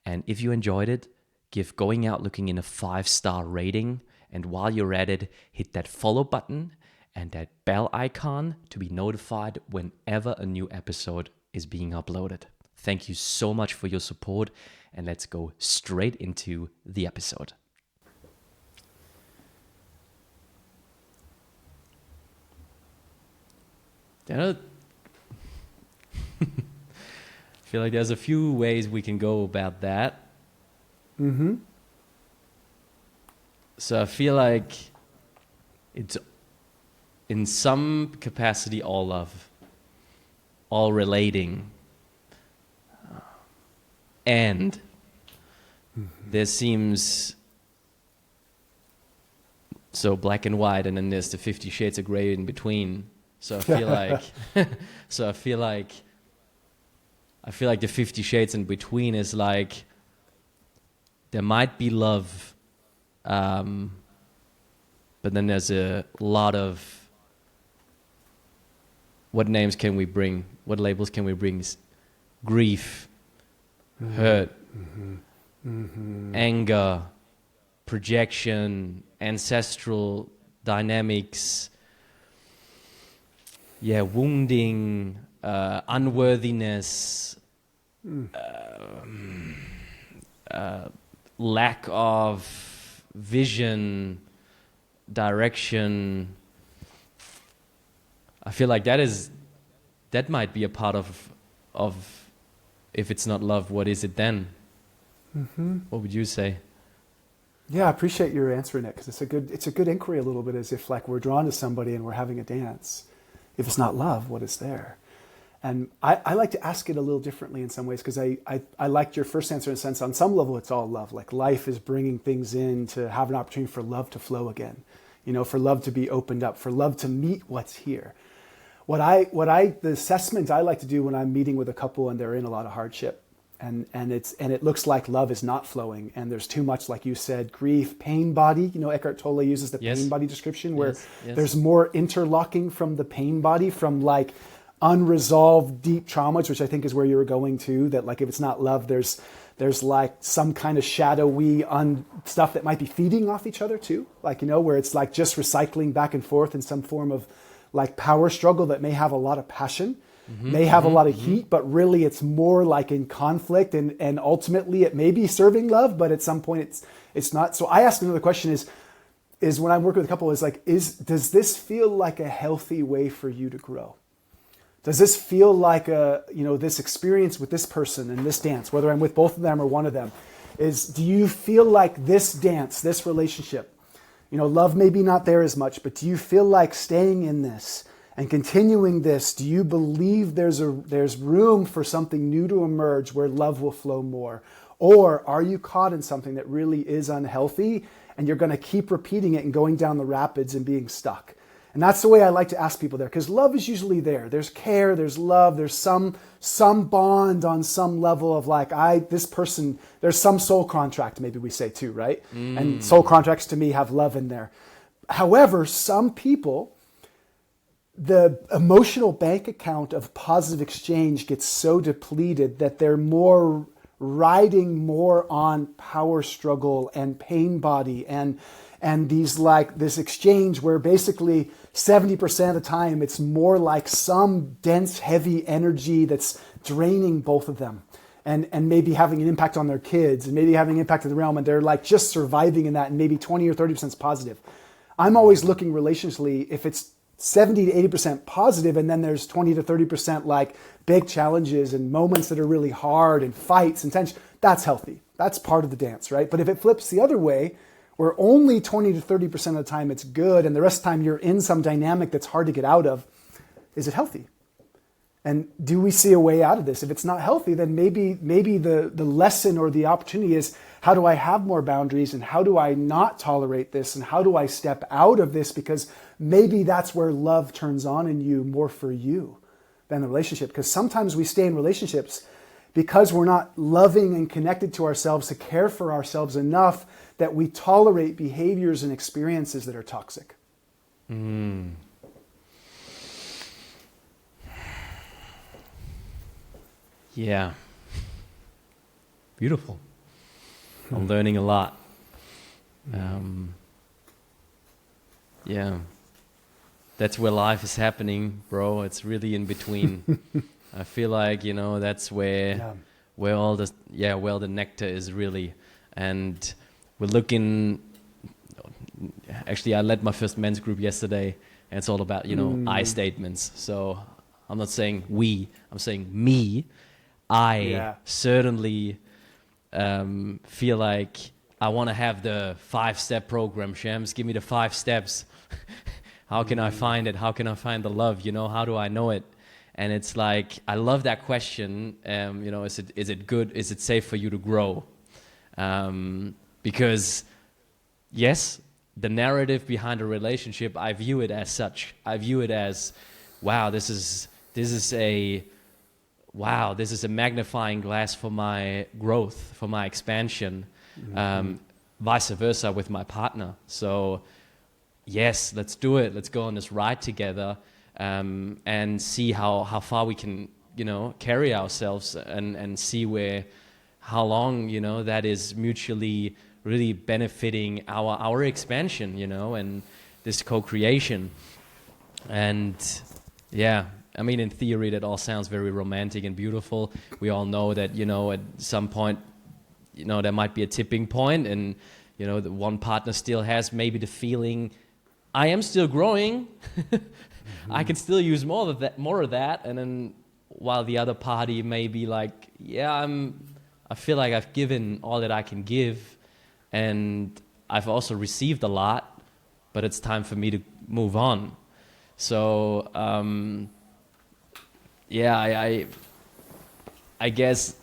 And if you enjoyed it, give Going Out Looking In a 5-star rating. And while you're at it, hit that follow button and that bell icon to be notified whenever a new episode is being uploaded. Thank you so much for your support, and let's go straight into the episode. I feel like there's a few ways we can go about that. So I feel like it's in some capacity all love, all relating. And there seems so black and white, and then there's the 50 shades of gray in between. So I feel like I feel like the 50 shades in between is like there might be love, but then there's a lot of, what names can we bring? What labels can we bring? Grief, hurt, anger, projection, ancestral dynamics, wounding, unworthiness, lack of vision, direction. I feel like that might be a part of if it's not love, what is it then? What would you say? Yeah, I appreciate your answering it, because it's a good inquiry a little bit, as if like we're drawn to somebody and we're having a dance. If it's not love, what is there? And I like to ask it a little differently in some ways, because I liked your first answer in a sense. On some level, it's all love. Like life is bringing things in to have an opportunity for love to flow again, for love to be opened up, for love to meet what's here. The assessment I like to do when I'm meeting with a couple and they're in a lot of hardship and it looks like love is not flowing, and there's too much, like you said, grief, pain body. Eckhart Tolle uses the pain body description, where there's more interlocking from the pain body, from like unresolved deep traumas, which I think is where you were going to, that like if it's not love, there's like some kind of shadowy stuff that might be feeding off each other too, like where it's like just recycling back and forth in some form of like power struggle that may have a lot of passion, may have a lot of heat, but really it's more like in conflict, and ultimately it may be serving love, but at some point it's not. So I ask another question is when I'm working with a couple, does this feel like a healthy way for you to grow? Does this feel like this experience with this person and this dance, whether I'm with both of them or one of them, do you feel like this dance, this relationship, love may be not there as much, but do you feel like staying in this and continuing this? Do you believe there's room for something new to emerge where love will flow more? Or are you caught in something that really is unhealthy and you're going to keep repeating it and going down the rapids and being stuck? And that's the way I like to ask people there, because love is usually there. There's care, there's love, there's some bond on some level of like, this person, there's some soul contract, maybe we say too, right? And soul contracts to me have love in there. However, some people, the emotional bank account of positive exchange gets so depleted that they're more riding more on power struggle and pain body and these like this exchange where basically 70% of the time it's more like some dense, heavy energy that's draining both of them and maybe having an impact on their kids and maybe having an impact in the realm, and they're like just surviving in that, and maybe 20 or 30% is positive. I'm always looking relationally, if it's 70 to 80% positive, and then there's 20 to 30% like big challenges and moments that are really hard and fights and tension, that's healthy. That's part of the dance, right? But if it flips the other way, where only 20 to 30% of the time it's good and the rest of the time you're in some dynamic that's hard to get out of, is it healthy? And do we see a way out of this? If it's not healthy, then maybe the lesson or the opportunity is, how do I have more boundaries, and how do I not tolerate this, and how do I step out of this? Because maybe that's where love turns on in you more for you than the relationship. Because sometimes we stay in relationships because we're not loving and connected to ourselves to care for ourselves enough that we tolerate behaviors and experiences that are toxic. Yeah. Beautiful. I'm learning a lot. Yeah. That's where life is happening, bro. It's really in between. I feel like, that's where all the nectar is really. And we're looking, actually I led my first men's group yesterday, and it's all about, I statements. So I'm not saying we, I'm saying me. I certainly feel like I want to have the 5-step program. Shems, give me the 5 steps. How can I find it? How can I find the love? How do I know it? And it's like, I love that question. Is it good? Is it safe for you to grow? Because yes, the narrative behind a relationship, I view it as such. I view it as, wow, this is a magnifying glass for my growth, for my expansion. Vice versa with my partner. So yes, let's do it. Let's go on this ride together, and see how far we can, carry ourselves, and see how long, that is mutually really benefiting our expansion, and this co-creation. And yeah, I mean, in theory, that all sounds very romantic and beautiful. We all know that, at some point, there might be a tipping point, and, the one partner still has maybe the feeling, I am still growing. I can still use more of that. And then while the other party may be like, I feel like I've given all that I can give, and I've also received a lot, but it's time for me to move on. So, I guess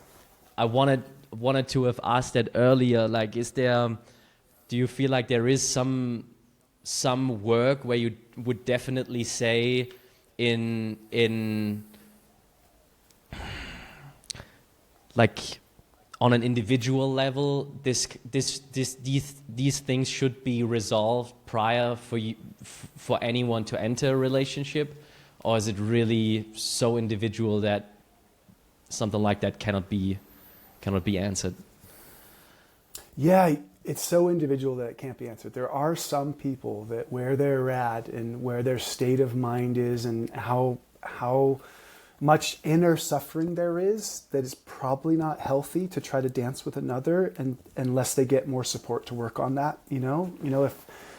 I wanted to have asked that earlier. Like, do you feel like there is some work where you would definitely say in like on an individual level, these things should be resolved prior for anyone to enter a relationship, or is it really so individual that something like that cannot be answered? Yeah, it's so individual that it can't be answered. There are some people that where they're at and where their state of mind is and how much inner suffering there is, that is probably not healthy to try to dance with another, and unless they get more support to work on that.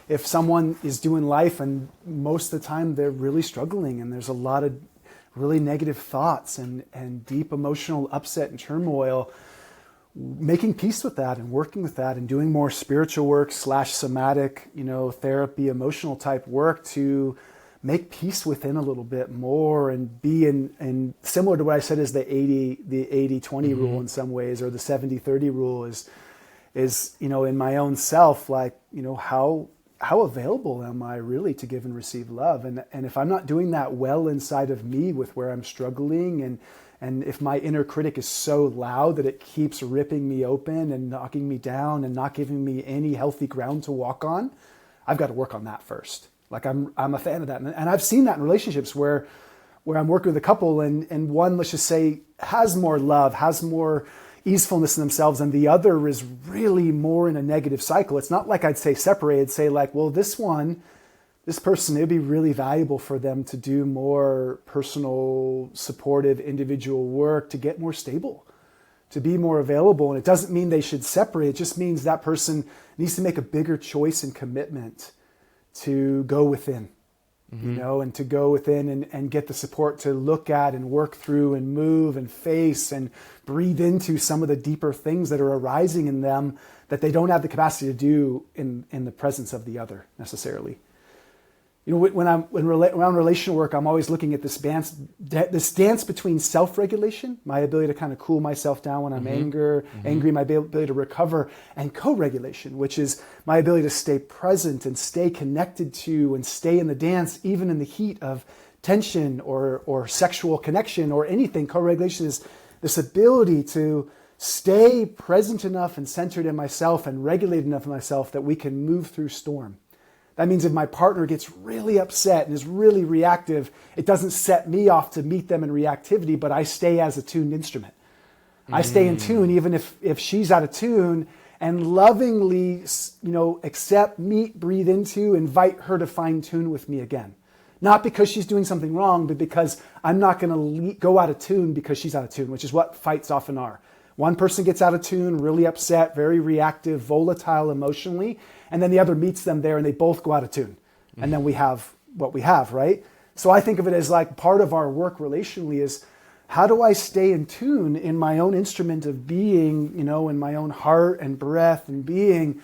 If someone is doing life and most of the time they're really struggling and there's a lot of really negative thoughts and deep emotional upset and turmoil, making peace with that and working with that and doing more spiritual work / somatic, therapy, emotional type work to make peace within a little bit more and be in similar to what I said is the 80-20 rule in some ways, or the 70-30 rule is in my own self, like, how available am I really to give and receive love? And if I'm not doing that well inside of me with where I'm struggling, and if my inner critic is so loud that it keeps ripping me open and knocking me down and not giving me any healthy ground to walk on, I've got to work on that first. Like I'm a fan of that. And I've seen that in relationships where I'm working with a couple and one, let's just say, has more love, has more easefulness in themselves, and the other is really more in a negative cycle. It's not like I'd say separate. I'd say like, well, this person, it'd be really valuable for them to do more personal, supportive, individual work to get more stable, to be more available. And it doesn't mean they should separate. It just means that person needs to make a bigger choice and commitment to go within, and to go within and get the support to look at and work through and move and face and breathe into some of the deeper things that are arising in them that they don't have the capacity to do in the presence of the other necessarily. When I'm around relational work, I'm always looking at this dance between self-regulation, my ability to kind of cool myself down when I'm angry, my ability to recover, and co-regulation, which is my ability to stay present and stay connected to and stay in the dance, even in the heat of tension or sexual connection or anything. Co-regulation is this ability to stay present enough and centered in myself and regulated enough in myself that we can move through storm. That means if my partner gets really upset and is really reactive, it doesn't set me off to meet them in reactivity, but I stay as a tuned instrument. I stay in tune even if she's out of tune, and lovingly, accept, meet, breathe into, invite her to find tune with me again. Not because she's doing something wrong, but because I'm not going to go out of tune because she's out of tune, which is what fights often are. One person gets out of tune, really upset, very reactive, volatile emotionally, and then the other meets them there and they both go out of tune. And then we have what we have, right? So I think of it as like part of our work relationally is, how do I stay in tune in my own instrument of being, in my own heart and breath and being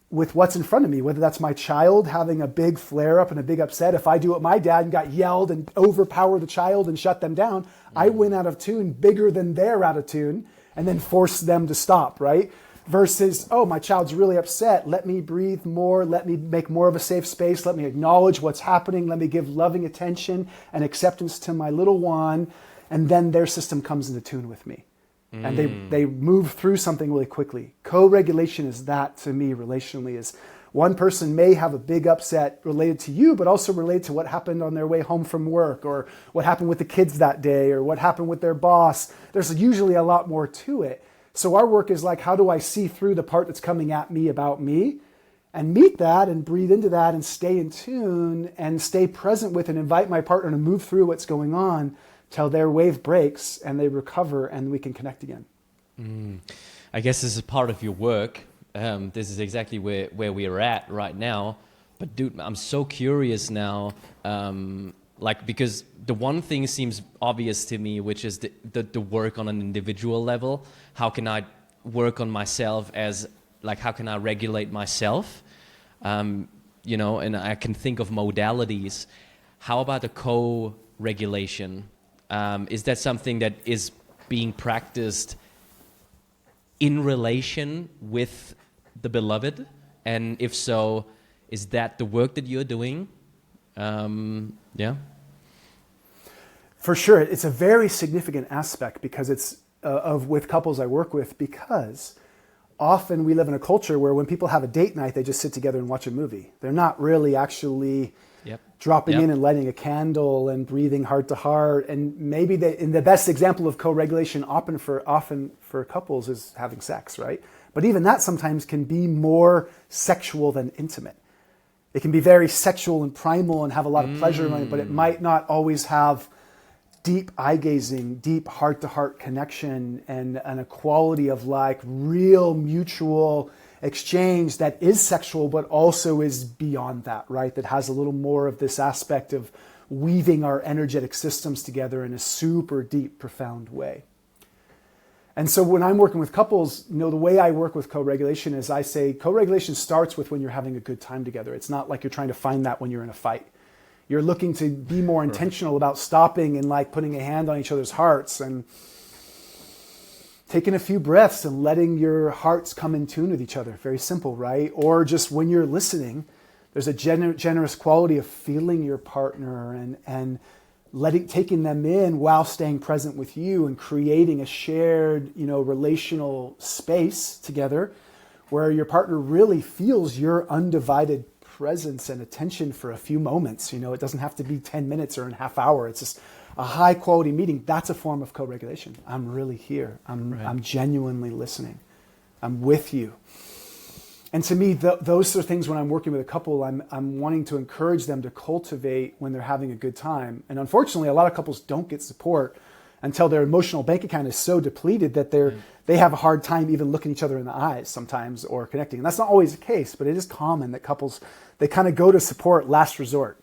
with what's in front of me, whether that's my child having a big flare up and a big upset. If I do what my dad and got yelled and overpower the child and shut them down, I went out of tune bigger than they're out of tune, and then force them to stop, right? Versus, oh, my child's really upset. Let me breathe more. Let me make more of a safe space. Let me acknowledge what's happening. Let me give loving attention and acceptance to my little one. And then their system comes into tune with me. And they move through something really quickly. Co-regulation is that to me relationally, is one person may have a big upset related to you, but also related to what happened on their way home from work, or what happened with the kids that day, or what happened with their boss. There's usually a lot more to it. So our work is like, how do I see through the part that's coming at me about me and meet that and breathe into that and stay in tune and stay present with and invite my partner to move through what's going on till their wave breaks and they recover and we can connect again. I guess this is part of your work. This is exactly where we are at right now. But dude, I'm so curious now, because the one thing seems obvious to me, which is the work on an individual level. How can I work on myself how can I regulate myself? And I can think of modalities. How about the co-regulation? Is that something that is being practiced in relation with the beloved? And if so, is that the work that you're doing? Yeah. For sure. It's a very significant aspect because it's with couples I work with, because often we live in a culture where when people have a date night, they just sit together and watch a movie. They're not really actually dropping in and lighting a candle and breathing heart to heart. And maybe and the best example of co-regulation often for couples is having sex, right? But even that sometimes can be more sexual than intimate. It can be very sexual and primal and have a lot of pleasure in it, but it might not always have deep eye gazing, deep heart to heart connection, and a quality of like real mutual exchange that is sexual, but also is beyond that, right? That has a little more of this aspect of weaving our energetic systems together in a super deep, profound way. And so when I'm working with couples, the way I work with co-regulation is I say co-regulation starts with when you're having a good time together. It's not like you're trying to find that when you're in a fight. You're looking to be more intentional about stopping and like putting a hand on each other's hearts and taking a few breaths and letting your hearts come in tune with each other. Very simple, right? Or just when you're listening, there's a generous quality of feeling your partner and taking them in while staying present with you and creating a shared, relational space together where your partner really feels your undivided presence and attention for a few moments. It doesn't have to be 10 minutes or a half hour. It's just a high quality meeting. That's a form of co-regulation. I'm really here. I'm genuinely listening. I'm with you. And to me, those are things when I'm working with a couple, I'm wanting to encourage them to cultivate when they're having a good time. And unfortunately, a lot of couples don't get support until their emotional bank account is so depleted that they have a hard time even looking each other in the eyes sometimes or connecting. And that's not always the case, but it is common that couples, they kind of go to support last resort,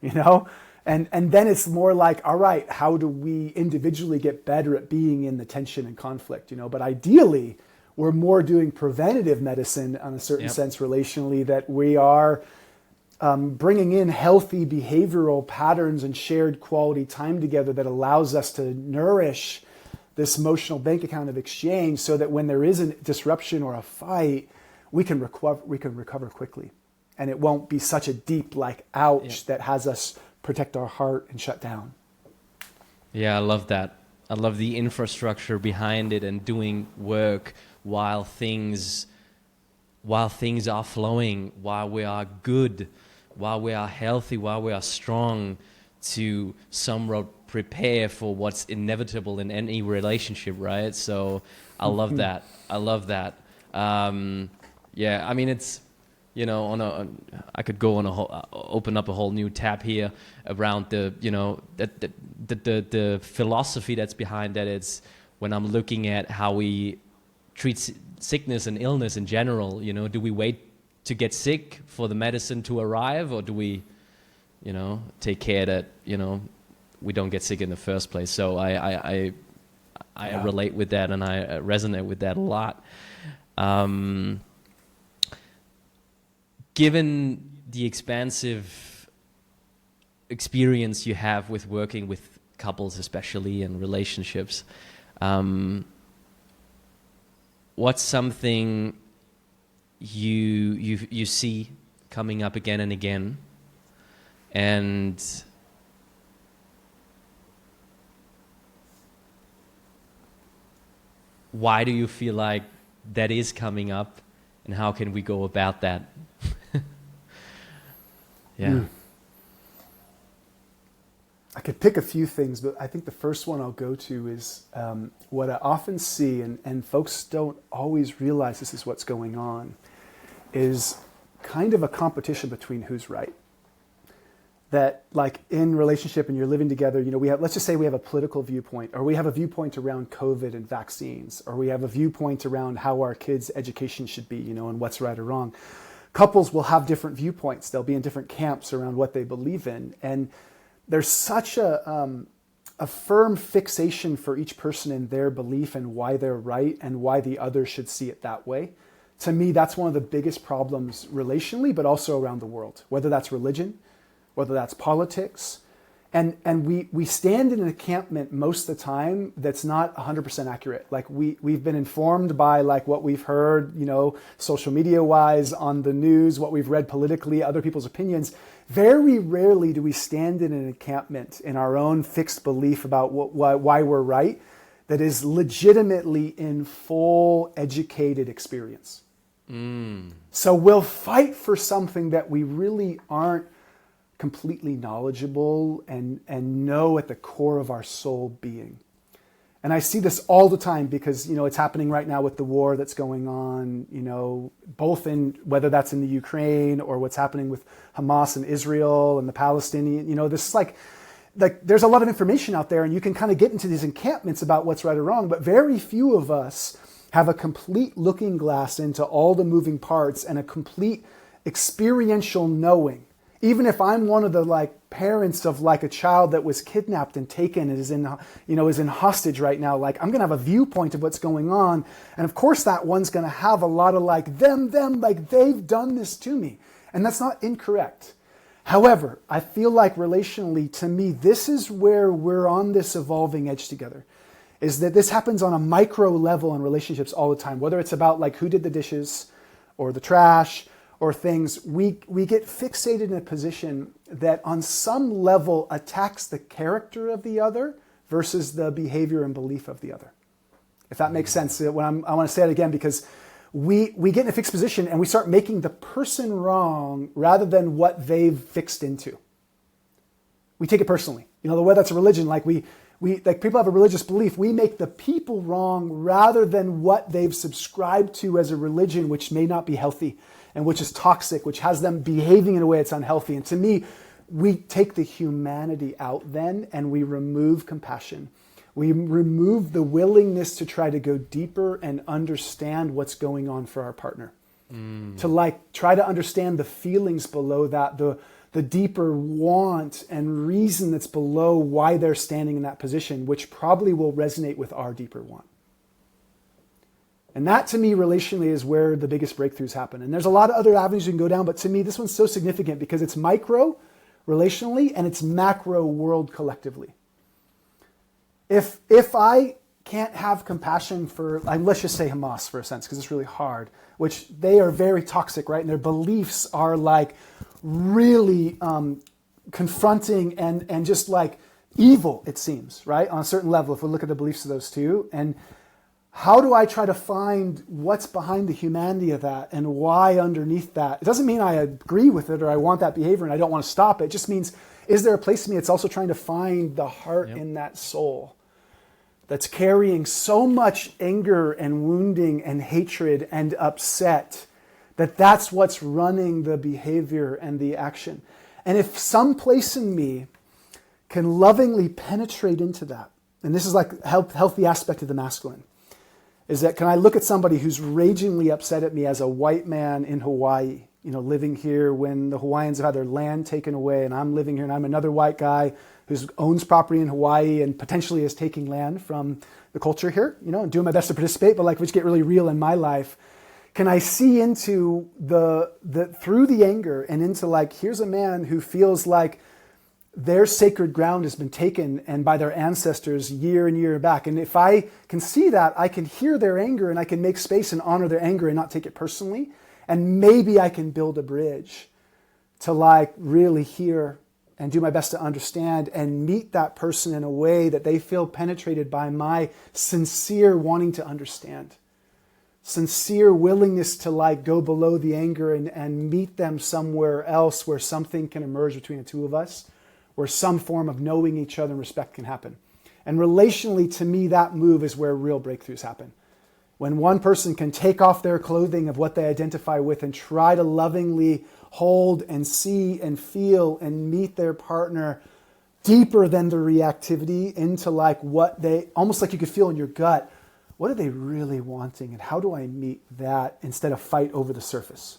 And then it's more like, all right, how do we individually get better at being in the tension and conflict, But ideally, we're more doing preventative medicine on a certain sense relationally, that we are bringing in healthy behavioral patterns and shared quality time together that allows us to nourish this emotional bank account of exchange so that when there is a disruption or a fight, we can recover quickly. And it won't be such a deep ouch that has us protect our heart and shut down. Yeah, I love that. I love the infrastructure behind it and doing work while things are flowing, while we are good, while we are healthy, while we are strong, to somewhat prepare for what's inevitable in any relationship, right? So I love that. I love that. It's, I could go on open up a whole new tab here around the philosophy that's behind that. It's when I'm looking at how we treat sickness and illness in general. Do we wait to get sick for the medicine to arrive, or do we, take care that we don't get sick in the first place? So I relate with that, and I resonate with that a lot. Given the expansive experience you have with working with couples, especially in relationships, what's something you see coming up again and again, and why do you feel like that is coming up, and how can we go about that? I could pick a few things, but I think the first one I'll go to is what I often see, and folks don't always realize this is what's going on, is kind of a competition between who's right. That in relationship and you're living together, let's just say we have a political viewpoint, or we have a viewpoint around COVID and vaccines, or we have a viewpoint around how our kids' education should be, and what's right or wrong. Couples will have different viewpoints. They'll be in different camps around what they believe in. And there's such a firm fixation for each person in their belief and why they're right and why the other should see it that way. To me, that's one of the biggest problems relationally, but also around the world, whether that's religion, whether that's politics. And we stand in an encampment most of the time that's not 100% accurate. We've been informed by what we've heard, social media wise on the news, what we've read politically, other people's opinions. Very rarely do we stand in an encampment in our own fixed belief about why we're right, that is legitimately in full educated experience. So we'll fight for something that we really aren't completely knowledgeable and know at the core of our soul being. And I see this all the time because, it's happening right now with the war that's going on, both in, whether that's in the Ukraine or what's happening with Hamas and Israel and the Palestinian, this is like there's a lot of information out there and you can kind of get into these encampments about what's right or wrong, but very few of us have a complete looking glass into all the moving parts and a complete experiential knowing. Even if I'm one of the parents of a child that was kidnapped and taken and is in hostage right now, I'm going to have a viewpoint of what's going on. And of course that one's going to have a lot of them, they've done this to me. And that's not incorrect. However, I feel like relationally, to me, this is where we're on this evolving edge together. Is that this happens on a micro level in relationships all the time, whether it's about who did the dishes or the trash or things, we get fixated in a position that on some level attacks the character of the other versus the behavior and belief of the other. If that makes sense, I want to say it again because we get in a fixed position and we start making the person wrong rather than what they've fixed into. We take it personally. The way that's a religion, people have a religious belief, we make the people wrong rather than what they've subscribed to as a religion, which may not be healthy and which is toxic, which has them behaving in a way that's unhealthy. And to me, we take the humanity out then and we remove compassion. We remove the willingness to try to go deeper and understand what's going on for our partner. To try to understand the feelings below that, the deeper want and reason that's below why they're standing in that position, which probably will resonate with our deeper want. And that, to me, relationally is where the biggest breakthroughs happen. And there's a lot of other avenues you can go down, but to me, this one's so significant because it's micro, relationally, and it's macro, world, collectively. If I can't have compassion for, let's just say Hamas for a sense, because it's really hard, which they are very toxic, right? And their beliefs are really confronting and just evil, it seems, right? On a certain level, if we look at the beliefs of those two. And how do I try to find what's behind the humanity of that and why underneath that? It doesn't mean I agree with it or I want that behavior and I don't want to stop it. It just means, is there a place in me that's also trying to find the heart in that soul that's carrying so much anger and wounding and hatred and upset that's what's running the behavior and the action. And if some place in me can lovingly penetrate into that, and this is healthy aspect of the masculine, is that can I look at somebody who's ragingly upset at me as a white man in Hawaii, living here when the Hawaiians have had their land taken away and I'm living here and I'm another white guy who owns property in Hawaii and potentially is taking land from the culture here, and doing my best to participate, but which get really real in my life. Can I see into through the anger and into here's a man who feels like their sacred ground has been taken and by their ancestors year and year back. And if I can see that, I can hear their anger and I can make space and honor their anger and not take it personally. And maybe I can build a bridge to really hear and do my best to understand and meet that person in a way that they feel penetrated by my sincere wanting to understand. Sincere willingness to go below the anger and meet them somewhere else where something can emerge between the two of us, where some form of knowing each other and respect can happen. And relationally, to me, that move is where real breakthroughs happen. When one person can take off their clothing of what they identify with and try to lovingly hold and see and feel and meet their partner deeper than the reactivity into what they, almost you could feel in your gut, what are they really wanting and how do I meet that instead of fight over the surface?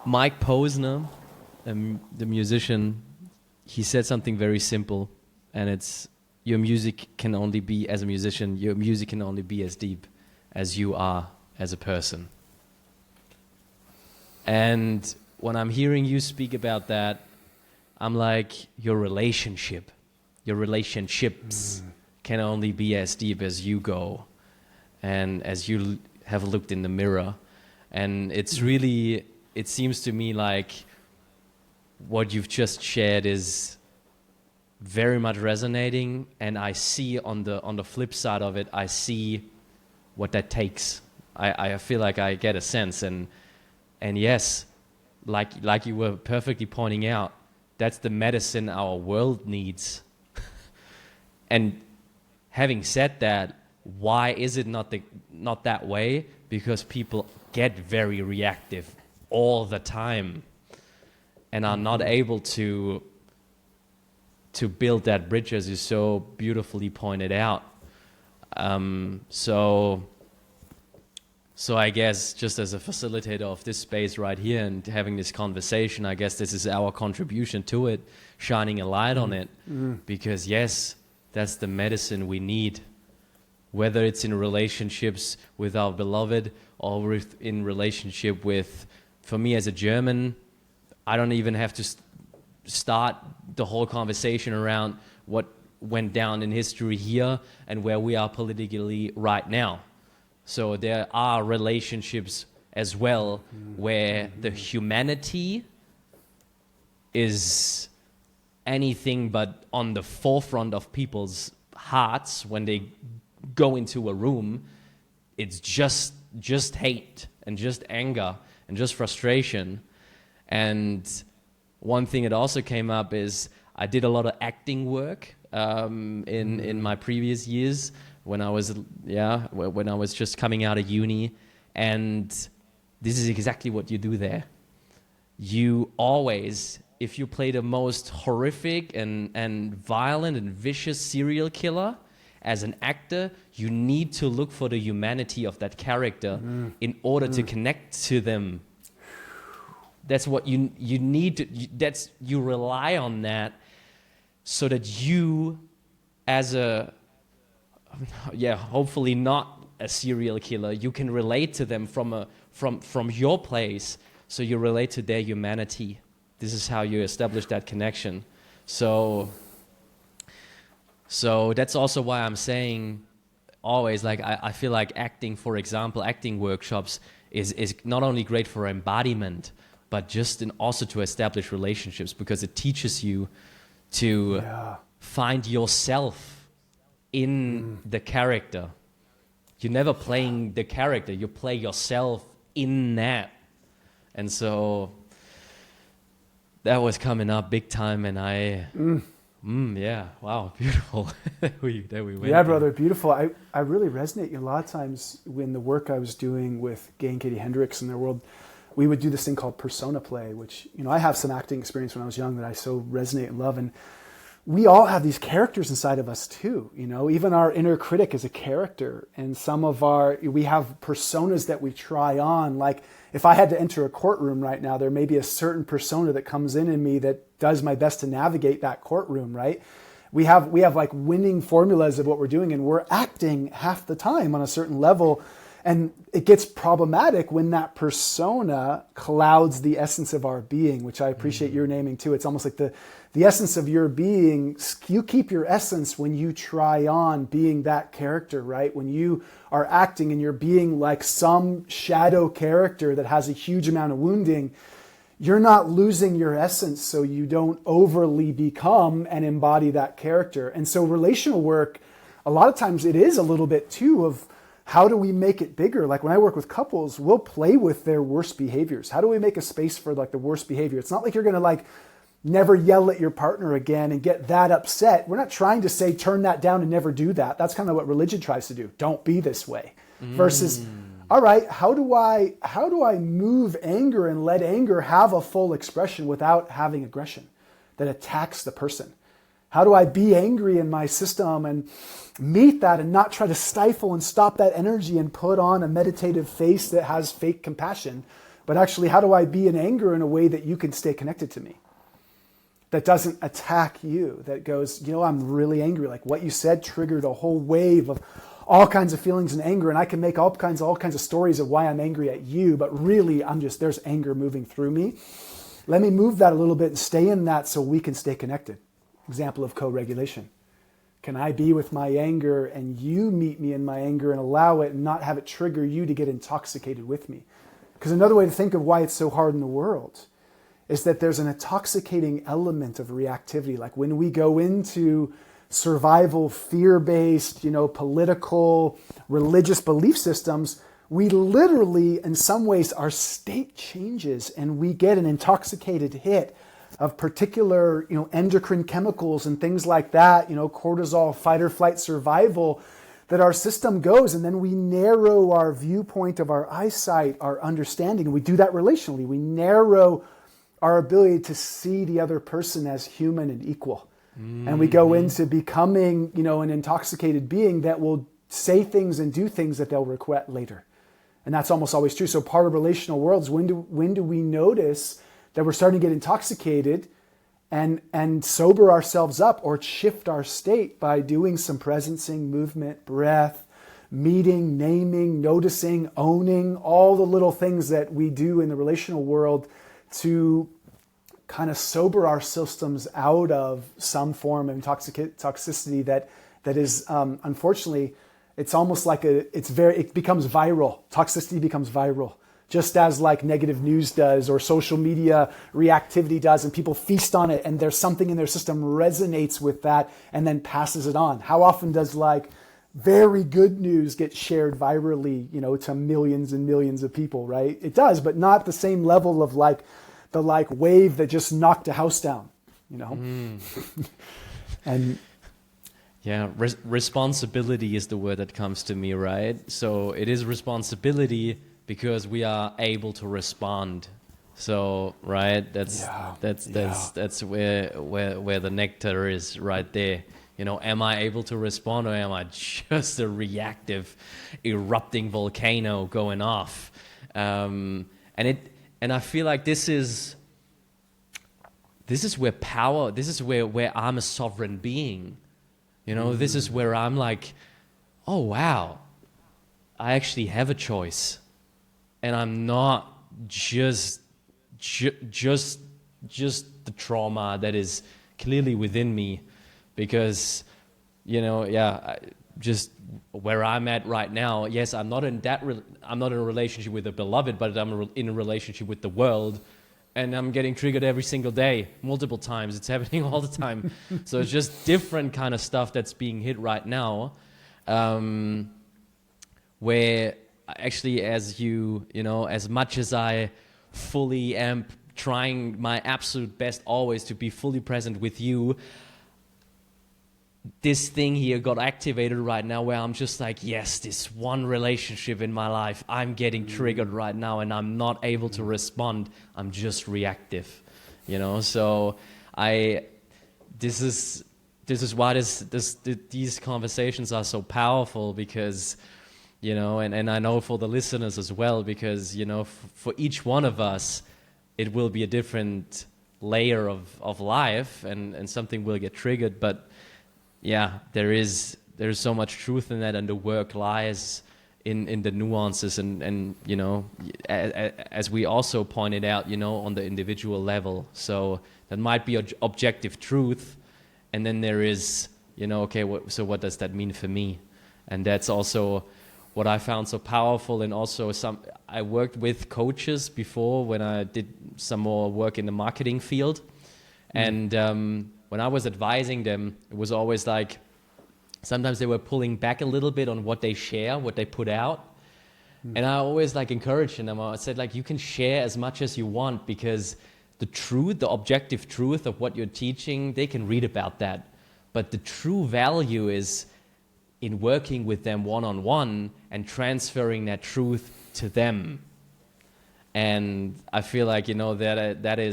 Mike Posner, the musician, he said something very simple, and it's your music can only be, as a musician, your music can only be as deep as you are as a person. And when I'm hearing you speak about that, I'm your relationships can only be as deep as you go and as you have looked in the mirror. And it's really, it seems to me what you've just shared is very much resonating, and I see on the flip side of it, I see what that takes. I feel like I get a sense, and yes, like you were perfectly pointing out, that's the medicine our world needs. And having said that, why is it not that way? Because people get very reactive all the time and are not able to build that bridge, as you so beautifully pointed out. So I guess just as a facilitator of this space right here and having this conversation, I guess this is our contribution to it, shining a light on it. Because yes, that's the medicine we need, whether it's in relationships with our beloved or in relationship with, for me as a German, I don't even have to start the whole conversation around what went down in history here and where we are politically right now. So there are relationships as well where the humanity is anything but on the forefront of people's hearts when they go into a room. It's just hate and just anger and just frustration. And one thing that also came up is I did a lot of acting work in my previous years when I was just coming out of uni, and this is exactly what you do there. You always, if you play the most horrific and violent and vicious serial killer as an actor, you need to look for the humanity of that character in order to connect to them. That's what you need to, you rely on that so that you, as hopefully not a serial killer, you can relate to them from your place, so you relate to their humanity. This is how you establish that connection. So that's also why I'm saying always, like, I feel like acting, for example, acting workshops is not only great for embodiment, but just also to establish relationships, because it teaches you to find yourself in the character. You're never playing the character, you play yourself in that. And so that was coming up big time, and wow, beautiful. there we went. Yeah, brother, beautiful. I really resonate. A lot of times when the work I was doing with Gay and Katie Hendricks in their world, we would do this thing called persona play, which, I have some acting experience when I was young that I so resonate and love. And we all have these characters inside of us too, even our inner critic is a character. And we have personas that we try on. Like if I had to enter a courtroom right now, there may be a certain persona that comes in me that does my best to navigate that courtroom, right? We have like winning formulas of what we're doing, and we're acting half the time on a certain level. And it gets problematic when that persona clouds the essence of our being, which I appreciate your naming too. It's almost like the essence of your being. You keep your essence when you try on being that character, right? When you are acting and you're being like some shadow character that has a huge amount of wounding, you're not losing your essence, so you don't overly become and embody that character. And so relational work, a lot of times it is a little bit too of, how do we make it bigger? Like when I work with couples, we'll play with their worst behaviors. How do we make a space for like the worst behavior? It's not like you're going to like never yell at your partner again and get that upset. We're not trying to say, turn that down and never do that. That's kind of what religion tries to do. Don't be this way. Versus, all right, how do I move anger and let anger have a full expression without having aggression that attacks the person? How do I be angry in my system and meet that and not try to stifle and stop that energy and put on a meditative face that has fake compassion? But actually, how do I be in anger in a way that you can stay connected to me? That doesn't attack you, that goes, I'm really angry. Like what you said triggered a whole wave of all kinds of feelings and anger. And I can make all kinds of stories of why I'm angry at you. But really, there's anger moving through me. Let me move that a little bit and stay in that so we can stay connected. Example of co-regulation. Can I be with my anger and you meet me in my anger and allow it and not have it trigger you to get intoxicated with me? Because another way to think of why it's so hard in the world is that there's an intoxicating element of reactivity. Like when we go into survival, fear-based, political, religious belief systems, we literally, in some ways, our state changes and we get an intoxicated hit of particular, endocrine chemicals and things like that, cortisol, fight or flight survival, that our system goes, and then we narrow our viewpoint of our eyesight, our understanding, and we do that relationally. We narrow our ability to see the other person as human and equal. Mm-hmm. And we go into becoming, an intoxicated being that will say things and do things that they'll regret later. And that's almost always true. So part of relational worlds, when do we notice that we're starting to get intoxicated and sober ourselves up or shift our state by doing some presencing, movement, breath, meeting, naming, noticing, owning, all the little things that we do in the relational world to kind of sober our systems out of some form of toxicity that is, unfortunately, it's almost like it becomes viral. Toxicity becomes viral. Just as like negative news does or social media reactivity does, and people feast on it, and there's something in their system resonates with that and then passes it on. How often does like very good news get shared virally, to millions and millions of people, right? It does, but not the same level of like the wave that just knocked a house down, And yeah, responsibility is the word that comes to me, right? So it is responsibility because we are able to respond. So right, that's where the nectar is right there. Am I able to respond, or am I just a reactive, erupting volcano going off? And I feel like this is where power. This is where I'm a sovereign being. This is where I'm like, oh wow, I actually have a choice. And I'm not just the trauma that is clearly within me, because, just where I'm at right now. Yes, I'm not in I'm not in a relationship with a beloved, but I'm in a relationship with the world, and I'm getting triggered every single day, multiple times. It's happening all the time. So it's just different kind of stuff that's being hit right now, where. Actually, as as much as I fully am trying my absolute best always to be fully present with you, this thing here got activated right now where I'm just like, yes, this one relationship in my life, I'm getting triggered right now and I'm not able to respond. I'm just reactive, So this is why these conversations are so powerful, because and I know for the listeners as well, because, for each one of us, it will be a different layer of life and something will get triggered. But yeah, there's so much truth in that, and the work lies in the nuances and as we also pointed out, on the individual level. So that might be objective truth. And then there is, okay, so what does that mean for me? And that's also what I found so powerful. And also I worked with coaches before when I did some more work in the marketing field. And when I was advising them, it was always like, sometimes they were pulling back a little bit on what they share, what they put out. And I always encouraged them. I said you can share as much as you want, because the truth, the objective truth of what you're teaching, they can read about that. But the true value is in working with them one-on-one and transferring that truth to them. And I feel like, that's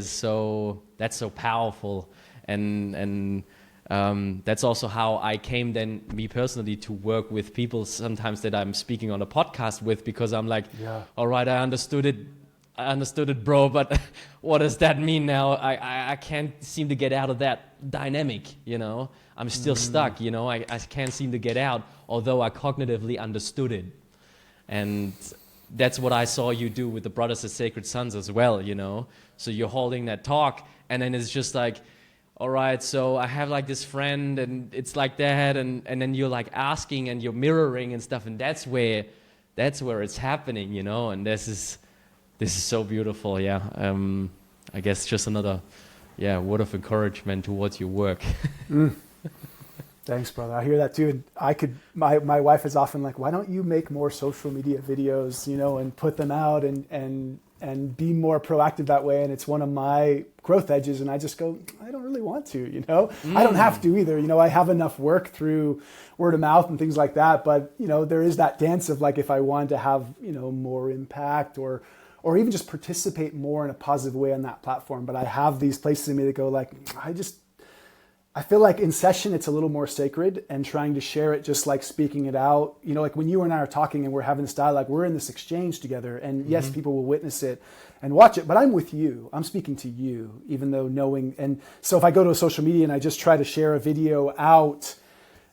so powerful. And that's also how I came then, me personally, to work with people sometimes that I'm speaking on a podcast with, because I'm like, all right, I understood it, bro, but what does that mean now? I can't seem to get out of that dynamic, I'm still stuck, I can't seem to get out, although I cognitively understood it. And that's what I saw you do with the Brothers as Sacred Sons as well, So you're holding that talk, and then it's just like, all right, so I have this friend, and it's like that, and then you're asking and you're mirroring and stuff, and that's where it's happening, and this is so beautiful, yeah. I guess just another, word of encouragement towards your work. Thanks, brother. I hear that too. And my wife is often like, why don't you make more social media videos, and put them out and be more proactive that way? And it's one of my growth edges. And I just go, I don't really want to, I don't have to either. I have enough work through word of mouth and things like that. But, there is that dance of like, if I wanted to have, more impact or even just participate more in a positive way on that platform. But I have these places in me that go like, I feel like in session, it's a little more sacred, and trying to share it, just like speaking it out, like when you and I are talking and we're having this dialogue, we're in this exchange together, and yes, people will witness it and watch it, but I'm with you. I'm speaking to you, even though knowing. And so if I go to a social media and I just try to share a video out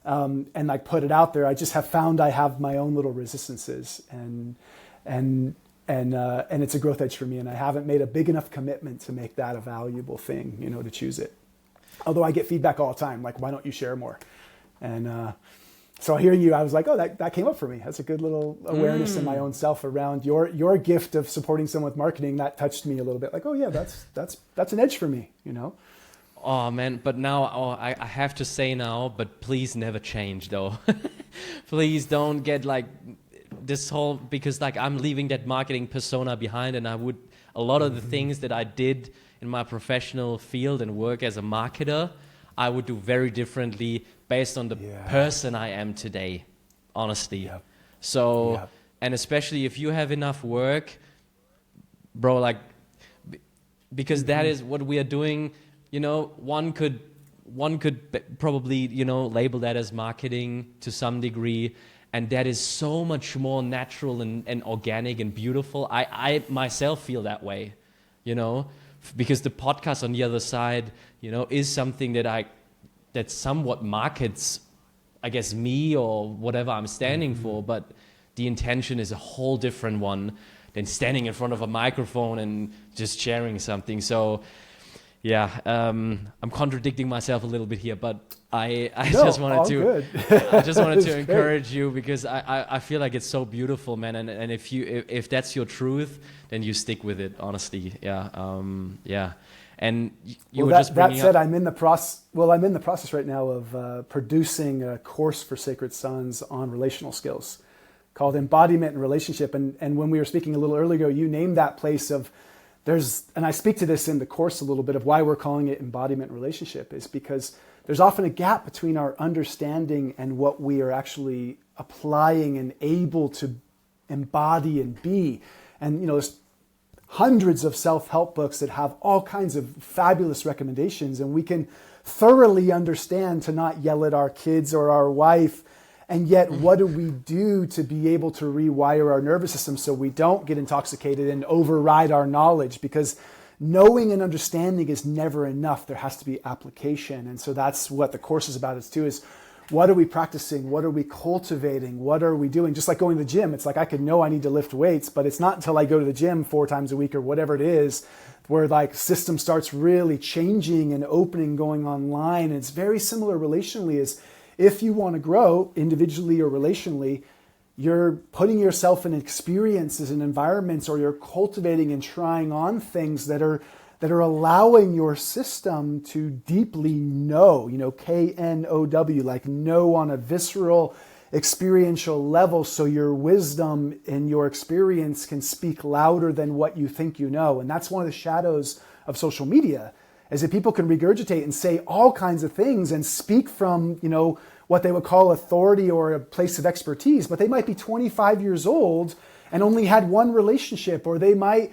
and like put it out there, I just have found I have my own little resistances, and it's a growth edge for me, and I haven't made a big enough commitment to make that a valuable thing, to choose it. Although I get feedback all the time, like, why don't you share more? And so hearing you, I was like, oh, that came up for me. That's a good little awareness in my own self around your gift of supporting someone with marketing. That touched me a little bit. Like, oh yeah, that's an edge for me, Oh man, but now I have to say now, but please never change though. Please don't get like this whole, because like I'm leaving that marketing persona behind, and a lot of the things that I did in my professional field and work as a marketer, I would do very differently based on the person I am today, honestly. Yep. So, Yep. And especially if you have enough work, bro, like, because that is what we are doing, one could probably, label that as marketing to some degree. And that is so much more natural and organic and beautiful. I myself feel that way, because the podcast on the other side, is something that somewhat markets, I guess, me or whatever I'm standing for. But the intention is a whole different one than standing in front of a microphone and just sharing something. So, I'm contradicting myself a little bit here, but I just wanted to encourage you, because I feel like it's so beautiful, man. And if that's your truth, then you stick with it, honestly. And you were just bringing that said, up, I'm in the process right now of producing a course for Sacred Sons on relational skills called Embodiment and Relationship. And when we were speaking a little earlier ago, you named that place of and I speak to this in the course a little bit of why we're calling it embodiment relationship, is because there's often a gap between our understanding and what we are actually applying and able to embody and be. And, there's hundreds of self-help books that have all kinds of fabulous recommendations, and we can thoroughly understand to not yell at our kids or our wife. And yet, what do we do to be able to rewire our nervous system so we don't get intoxicated and override our knowledge? Because knowing and understanding is never enough. There has to be application. And so that's what the course is about, is what are we practicing? What are we cultivating? What are we doing? Just like going to the gym. It's like I could know I need to lift weights, but it's not until I go to the gym 4 times a week or whatever it is where like system starts really changing and opening, going online. And it's very similar relationally, is if you want to grow individually or relationally, you're putting yourself in experiences and environments, or you're cultivating and trying on things that are allowing your system to deeply know, K-N-O-W, like know on a visceral, experiential level, so your wisdom and your experience can speak louder than what you think you know. And that's one of the shadows of social media, is that people can regurgitate and say all kinds of things and speak from, what they would call authority or a place of expertise, but they might be 25 years old and only had one relationship, or they may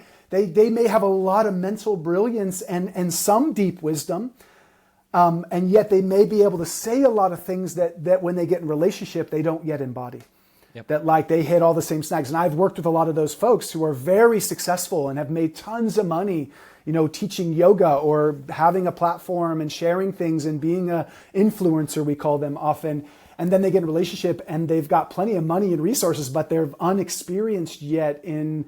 have a lot of mental brilliance and some deep wisdom, and yet they may be able to say a lot of things that when they get in relationship, they don't yet embody. Yep. That like they hit all the same snags. And I've worked with a lot of those folks who are very successful and have made tons of money, teaching yoga or having a platform and sharing things and being a influencer, we call them often. And then they get in a relationship and they've got plenty of money and resources, but they're unexperienced yet in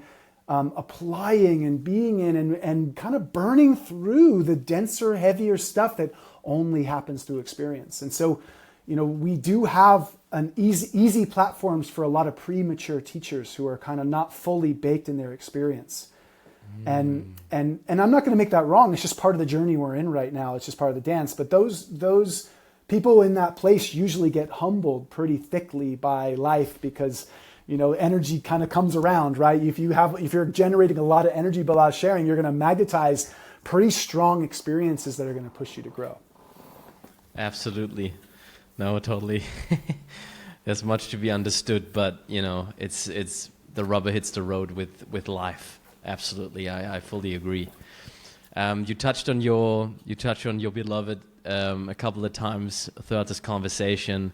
applying and being in and kind of burning through the denser, heavier stuff that only happens through experience. And so, we do have an easy platforms for a lot of premature teachers who are kind of not fully baked in their experience. And I'm not going to make that wrong. It's just part of the journey we're in right now. It's just part of the dance. But those people in that place usually get humbled pretty thickly by life because, energy kind of comes around, right? If you're generating a lot of energy, but a lot of sharing, you're going to magnetize pretty strong experiences that are going to push you to grow. Absolutely. No, totally. There's much to be understood, but it's the rubber hits the road with life. Absolutely, I fully agree. You touched on your beloved a couple of times throughout this conversation.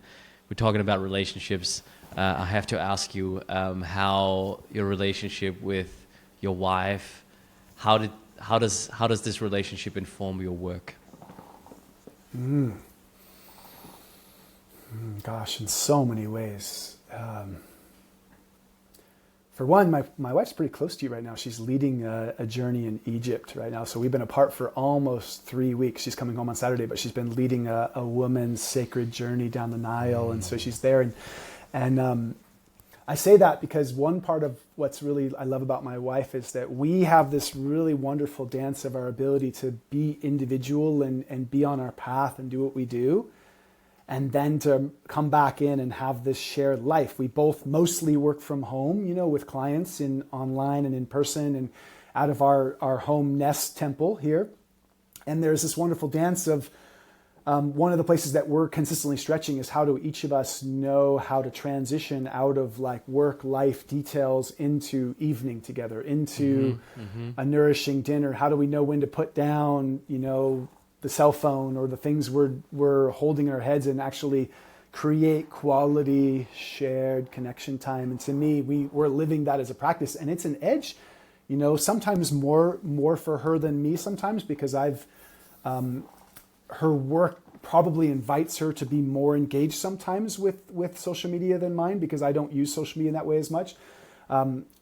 We're talking about relationships. I have to ask you how your relationship with your wife. How does this relationship inform your work? Gosh, in so many ways. For one, my wife's pretty close to you right now. She's leading a journey in Egypt right now. So we've been apart for almost 3 weeks. She's coming home on Saturday, but she's been leading a woman's sacred journey down the Nile. And so she's there. And I say that because one part of what's really I love about my wife is that we have this really wonderful dance of our ability to be individual and be on our path and do what we do. And then to come back in and have this shared life. We both mostly work from home, with clients in online and in person and out of our home nest temple here. And there's this wonderful dance of one of the places that we're consistently stretching is how do each of us know how to transition out of like work life details into evening together, into a nourishing dinner. How do we know when to put down, the cell phone or the things we're holding in our heads and actually create quality shared connection time. And to me, we're living that as a practice, and it's an edge, sometimes more for her than me sometimes because her work probably invites her to be more engaged sometimes with social media than mine because I don't use social media in that way as much.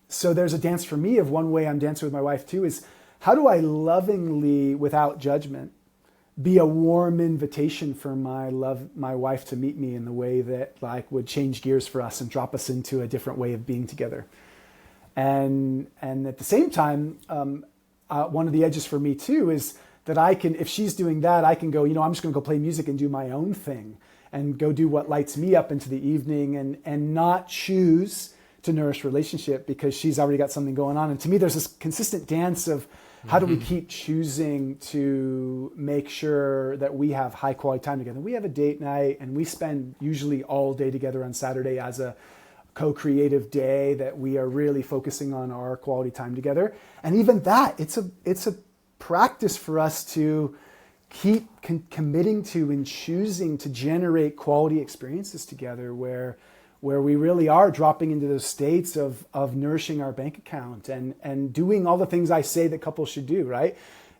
So there's a dance for me of one way I'm dancing with my wife too is how do I lovingly, without judgment, be a warm invitation for my wife to meet me in the way that like would change gears for us and drop us into a different way of being together. And at the same time, one of the edges for me too is that I can, if she's doing that, I can go, I'm just going to go play music and do my own thing and go do what lights me up into the evening and not choose to nourish relationship because she's already got something going on. And to me, there's this consistent dance of how do we keep choosing to make sure that we have high quality time together? We have a date night and we spend usually all day together on Saturday as a co-creative day that we are really focusing on our quality time together. And even that, it's a practice for us to keep committing to and choosing to generate quality experiences together where we really are dropping into those states of nourishing our bank account and doing all the things I say that couples should do, right?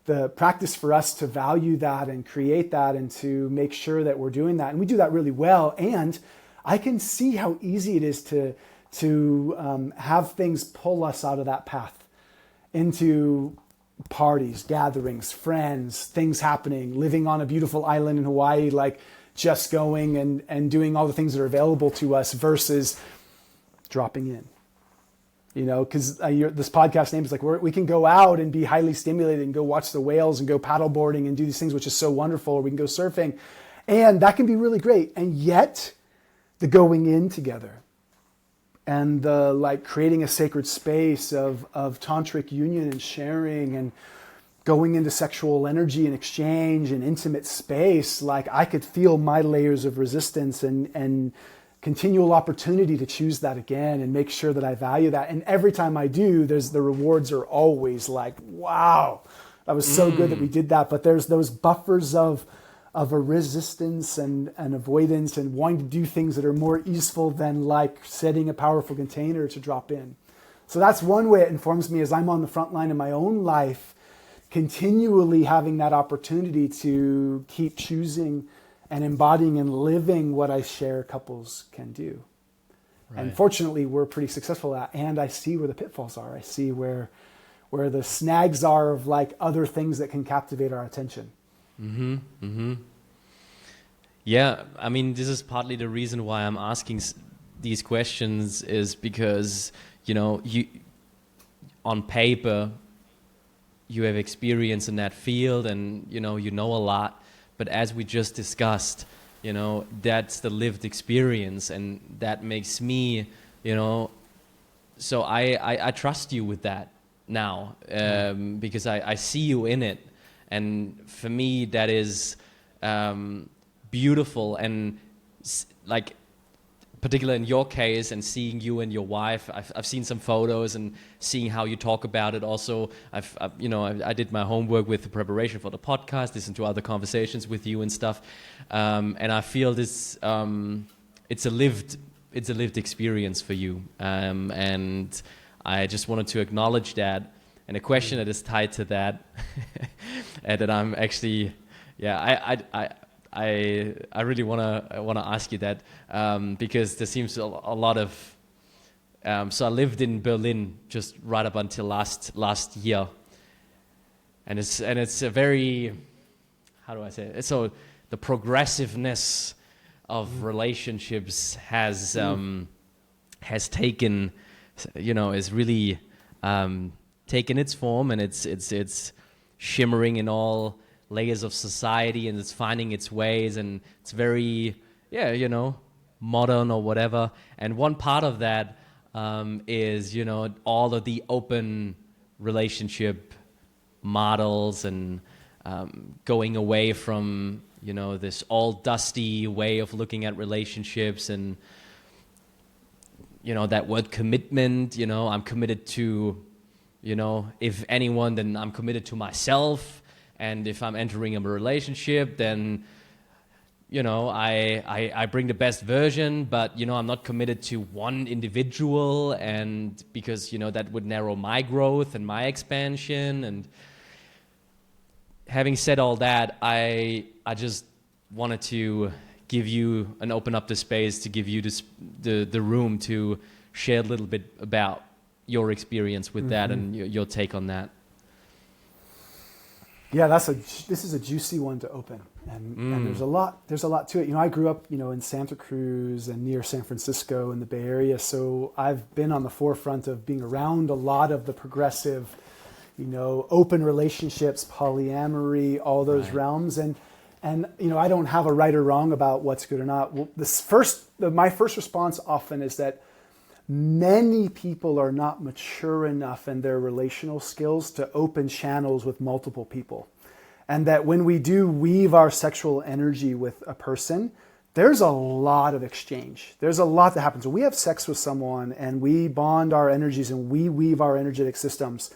The practice for us to value that and create that and to make sure that we're doing that. And we do that really well. And I can see how easy it is to have things pull us out of that path into parties, gatherings, friends, things happening, living on a beautiful island in Hawaii, like just going and doing all the things that are available to us versus dropping in, because this podcast name is like, we can go out and be highly stimulated and go watch the whales and go paddleboarding and do these things, which is so wonderful. Or we can go surfing and that can be really great. And yet the going in together and the like creating a sacred space of tantric union and sharing and going into sexual energy and exchange and intimate space, like I could feel my layers of resistance and continual opportunity to choose that again and make sure that I value that. And every time I do, the rewards are always like, wow, that was so good that we did that. But there's those buffers of a resistance and avoidance and wanting to do things that are more easeful than like setting a powerful container to drop in. So that's one way it informs me as I'm on the front line in my own life, continually having that opportunity to keep choosing and embodying and living what I share couples can do. Right. And fortunately, we're pretty successful at that. And I see where the pitfalls are. I see where the snags are of like other things that can captivate our attention. Yeah, I mean, this is partly the reason why I'm asking these questions is because, you on paper, you have experience in that field, and you know a lot. But as we just discussed, that's the lived experience, and that makes me, so I trust you with that now, because I see you in it, and for me that is beautiful, and like particularly in your case, and seeing you and your wife, I've seen some photos and seeing how you talk about it. Also, I did my homework with the preparation for the podcast, listened to other conversations with you and stuff, and I feel this. It's a lived experience for you, and I just wanted to acknowledge that. And a question that is tied to that, and that I'm actually, I really wanna ask you that, because there seems a lot of. So I lived in Berlin just right up until last year, and it's a very, how do I say it? So the progressiveness of relationships has taken, is really taken its form, and it's shimmering in all layers of society, and it's finding its ways, and it's very modern or whatever. And one part of that is all of the open relationship models, and going away from this all dusty way of looking at relationships, and that word commitment. I'm committed to, if anyone, then I'm committed to myself. And if I'm entering a relationship, then, I bring the best version, but, I'm not committed to one individual, and because, that would narrow my growth and my expansion. And having said all that, I just wanted to give you and open up the space to give you the room to share a little bit about your experience with that and your take on that. Yeah, this is a juicy one to open, and there's a lot to it. I grew up, in Santa Cruz and near San Francisco in the Bay Area, so I've been on the forefront of being around a lot of the progressive, open relationships, polyamory, all those realms, and I don't have a right or wrong about what's good or not. Well, my first response often is that many people are not mature enough in their relational skills to open channels with multiple people. And that when we do weave our sexual energy with a person, there's a lot of exchange. There's a lot that happens. When we have sex with someone and we bond our energies and we weave our energetic systems,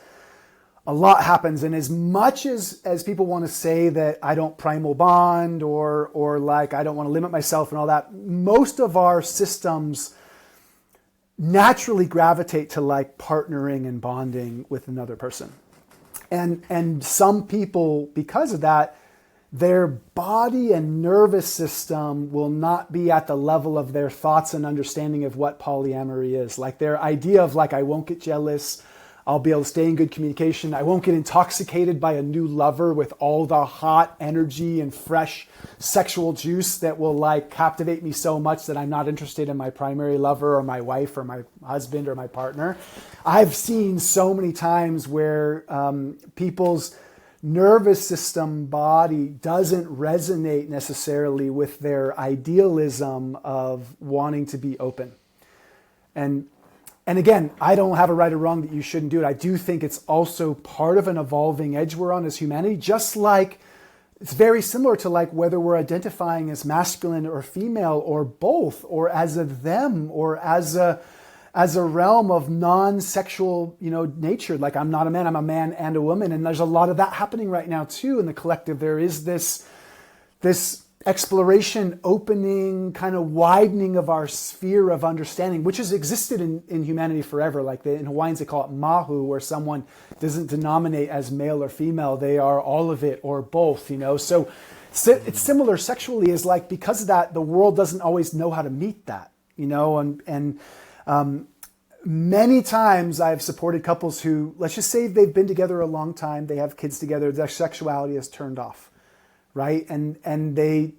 a lot happens. And as much as people want to say that I don't primal bond or like I don't want to limit myself and all that, most of our systems naturally gravitate to like partnering and bonding with another person. And some people, because of that, their body and nervous system will not be at the level of their thoughts and understanding of what polyamory is. Like their idea of like, I won't get jealous, I'll be able to stay in good communication, I won't get intoxicated by a new lover with all the hot energy and fresh sexual juice that will like captivate me so much that I'm not interested in my primary lover or my wife or my husband or my partner. I've seen so many times where people's nervous system body doesn't resonate necessarily with their idealism of wanting to be open. And again, I don't have a right or wrong that you shouldn't do it. I do think it's also part of an evolving edge we're on as humanity, just like it's very similar to like whether we're identifying as masculine or female or both, or as a them, or as a realm of non-sexual, nature. Like I'm not a man, I'm a man and a woman. And there's a lot of that happening right now too in the collective. There is this exploration, opening, kind of widening of our sphere of understanding, which has existed in humanity forever. Like in Hawaiians, they call it mahu, where someone doesn't denominate as male or female. They are all of it or both, So it's similar sexually, is like, because of that, the world doesn't always know how to meet that, and many times I've supported couples who, let's just say they've been together a long time, they have kids together, their sexuality is turned off. Right, and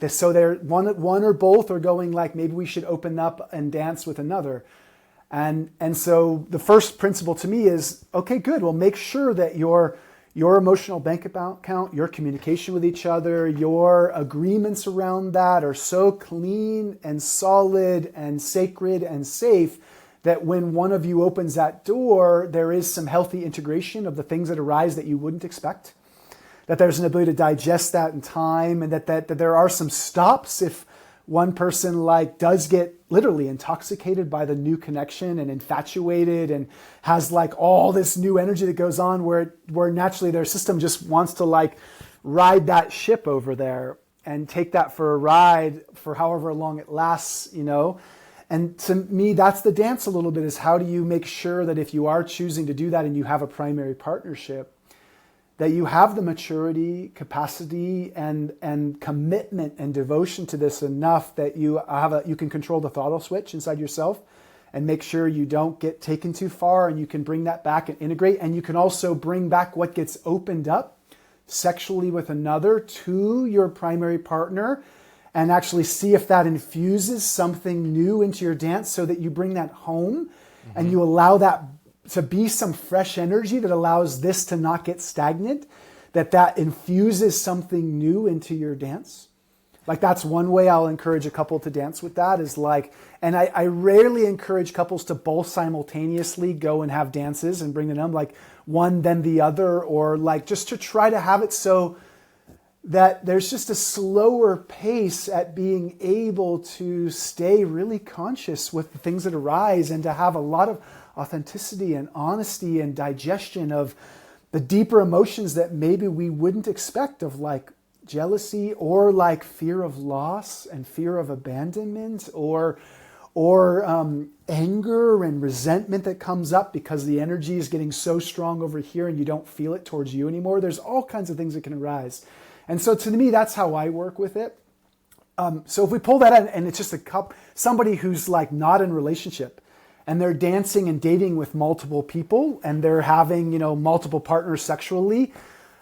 so they're one or both are going like, maybe we should open up and dance with another, and so the first principle to me is, okay, good. Well, make sure that your your emotional bank account, your communication with each other, your agreements around that are so clean and solid and sacred and safe that when one of you opens that door, there is some healthy integration of the things that arise that you wouldn't expect, that there's an ability to digest that in time, and that there are some stops if one person like does get literally intoxicated by the new connection and infatuated and has like all this new energy that goes on where naturally their system just wants to like ride that ship over there and take that for a ride for however long it lasts, you know. And to me, that's the dance a little bit, is how do you make sure that if you are choosing to do that and you have a primary partnership, that you have the maturity, capacity, and commitment and devotion to this enough that you can control the throttle switch inside yourself and make sure you don't get taken too far, and you can bring that back and integrate. And you can also bring back what gets opened up sexually with another to your primary partner and actually see if that infuses something new into your dance so that you bring that home and you allow that to be some fresh energy that allows this to not get stagnant, that infuses something new into your dance. Like that's one way I'll encourage a couple to dance with that, is like, and I rarely encourage couples to both simultaneously go and have dances and bring them like one then the other, or like just to try to have it so that there's just a slower pace at being able to stay really conscious with the things that arise and to have a lot of authenticity and honesty and digestion of the deeper emotions that maybe we wouldn't expect, of like jealousy or like fear of loss and fear of abandonment or anger and resentment that comes up because the energy is getting so strong over here and you don't feel it towards you anymore. There's all kinds of things that can arise. And so to me, that's how I work with it. So if we pull that out and it's just somebody who's like not in a relationship, and they're dancing and dating with multiple people, and they're having, you know, multiple partners sexually.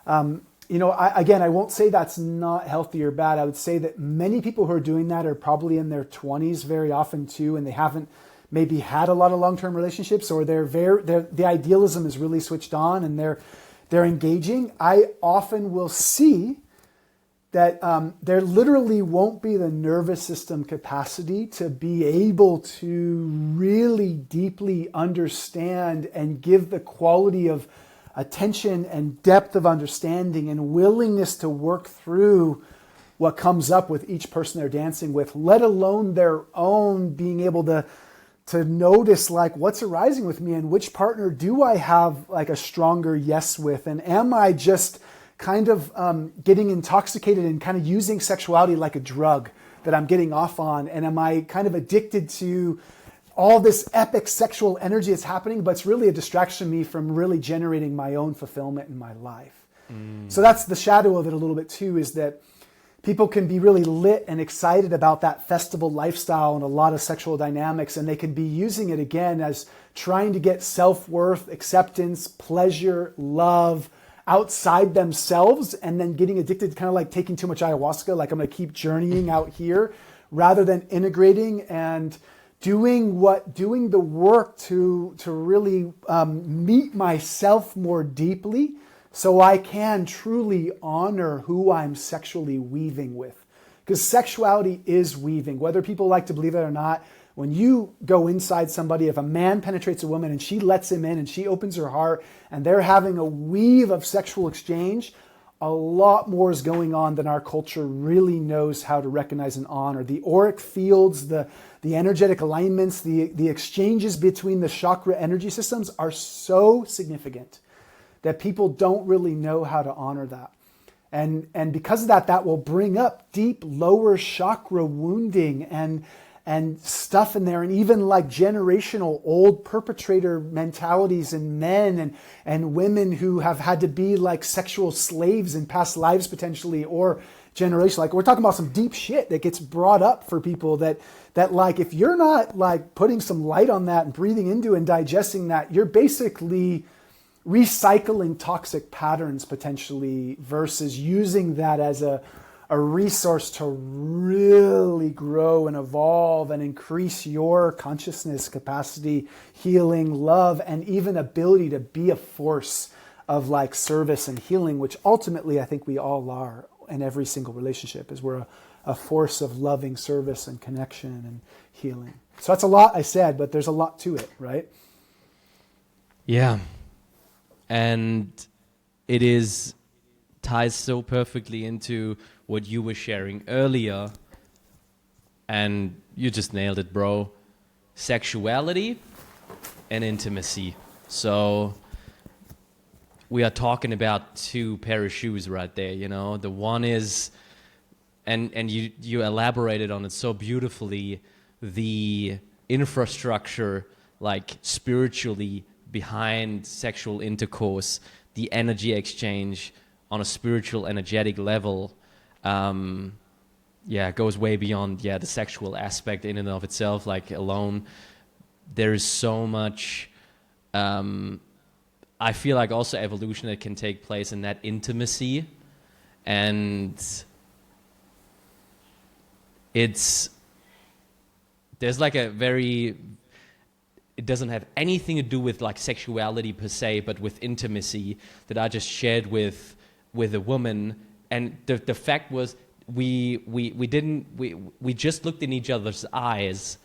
You know, I won't say that's not healthy or bad. I would say that many people who are doing that are probably in their 20s very often too, and they haven't maybe had a lot of long-term relationships, or the idealism is really switched on and they're engaging. I often will see that there literally won't be the nervous system capacity to be able to really deeply understand and give the quality of attention and depth of understanding and willingness to work through what comes up with each person they're dancing with, let alone their own being able to notice like what's arising with me and which partner do I have like a stronger yes with, and am I just kind of getting intoxicated and kind of using sexuality like a drug that I'm getting off on, and am I kind of addicted to all this epic sexual energy that's happening, but it's really a distraction to me from really generating my own fulfillment in my life. So that's the shadow of it a little bit too, is that people can be really lit and excited about that festival lifestyle and a lot of sexual dynamics, and they can be using it again as trying to get self-worth, acceptance, pleasure, love outside themselves, and then getting addicted, kind of like taking too much ayahuasca, like I'm going to keep journeying out here, rather than integrating and doing the work to really meet myself more deeply, so I can truly honor who I'm sexually weaving with. Because sexuality is weaving, whether people like to believe it or not. When you go inside somebody, if a man penetrates a woman and she lets him in and she opens her heart and they're having a weave of sexual exchange, a lot more is going on than our culture really knows how to recognize and honor. The auric fields, the energetic alignments, the exchanges between the chakra energy systems are so significant that people don't really know how to honor that. And because of that, that will bring up deep lower chakra wounding and stuff in there, and even like generational old perpetrator mentalities in men and women who have had to be like sexual slaves in past lives potentially, or generation. Like we're talking about some deep shit that gets brought up for people that like, if you're not like putting some light on that and breathing into and digesting that, you're basically recycling toxic patterns potentially, versus using that as a resource to really grow and evolve and increase your consciousness capacity, healing, love, and even ability to be a force of like service and healing, which ultimately I think we all are in every single relationship, is we're a force of loving service and connection and healing. So that's a lot I said, but there's a lot to it, right? Yeah. And it ties so perfectly into what you were sharing earlier. And you just nailed it, bro. Sexuality and intimacy. So we are talking about two pair of shoes right there, you know. The one is, and you elaborated on it so beautifully, the infrastructure, like spiritually behind sexual intercourse, the energy exchange on a spiritual, energetic level, goes way beyond, the sexual aspect in and of itself, like alone. There is so much, I feel like also evolution that can take place in that intimacy. And there's like it doesn't have anything to do with like sexuality per se, but with intimacy that I just shared with a woman. And the fact was we just looked in each other's eyes.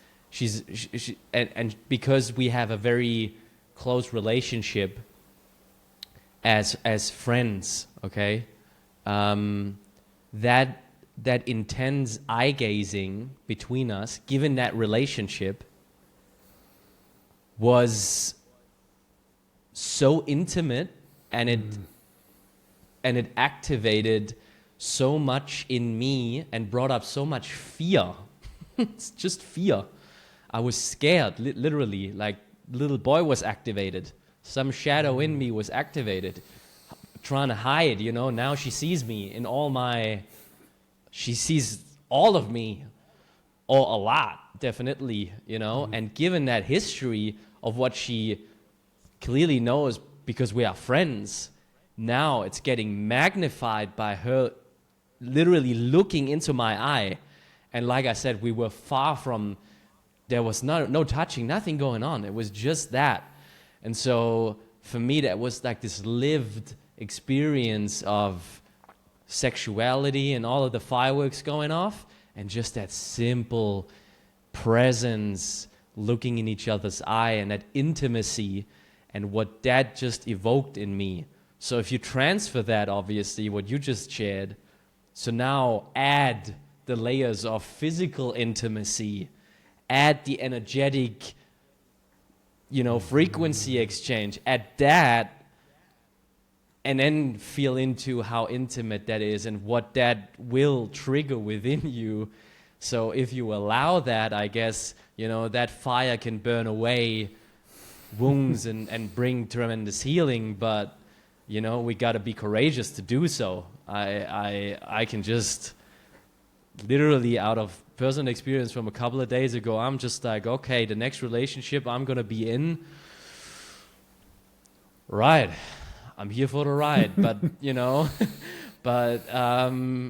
And because we have a very close relationship as friends, okay, that intense eye gazing between us, given that relationship, was so intimate, and it activated so much in me and brought up so much fear. It's just fear. I was scared, literally, like little boy was activated. Some shadow in me was activated, trying to hide, you know. Now she sees me in she sees all of me, or a lot, definitely, you know. And given that history of what she clearly knows because we are friends, now it's getting magnified by her literally looking into my eye. And like I said, we were far from, there was no touching, nothing going on. It was just that. And so for me, that was like this lived experience of sexuality and all of the fireworks going off, and just that simple presence, looking in each other's eye, and that intimacy, and what that just evoked in me. So if you transfer that, obviously, what you just shared, so now add the layers of physical intimacy, add the energetic, frequency exchange, add that, and then feel into how intimate that is and what that will trigger within you. So if you allow that, I guess, that fire can burn away wounds and bring tremendous healing. But, we got to be courageous to do so. I can just literally, out of personal experience from a couple of days ago, I'm just like, okay, the next relationship I'm going to be in, right, I'm here for the ride. But,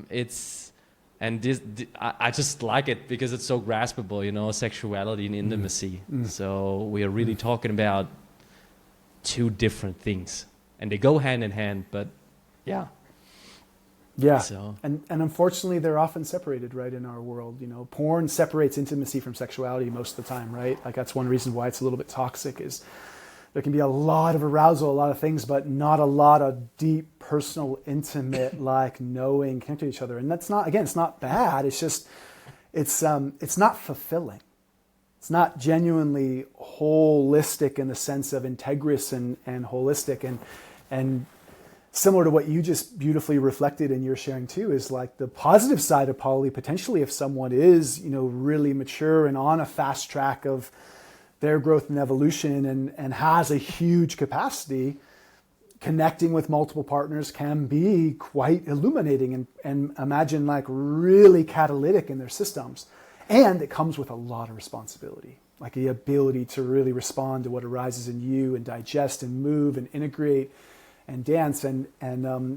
it's, and this, I just like it because it's so graspable, sexuality and intimacy. So we are really talking about two different things, and they go hand in hand, but yeah. Yeah, so. and unfortunately they're often separated, right, in our world. Porn separates intimacy from sexuality most of the time, right? Like that's one reason why it's a little bit toxic, is there can be a lot of arousal, a lot of things, but not a lot of deep, personal, intimate, like knowing, connecting to each other. And that's not, again, it's not bad. It's just, it's not fulfilling. It's not genuinely holistic in the sense of integrous and holistic. And similar to what you just beautifully reflected in your sharing too, is like the positive side of poly, potentially if someone is, really mature and on a fast track of their growth and evolution and has a huge capacity, connecting with multiple partners can be quite illuminating and imagine like really catalytic in their systems. And it comes with a lot of responsibility, like the ability to really respond to what arises in you and digest and move and integrate and dance. And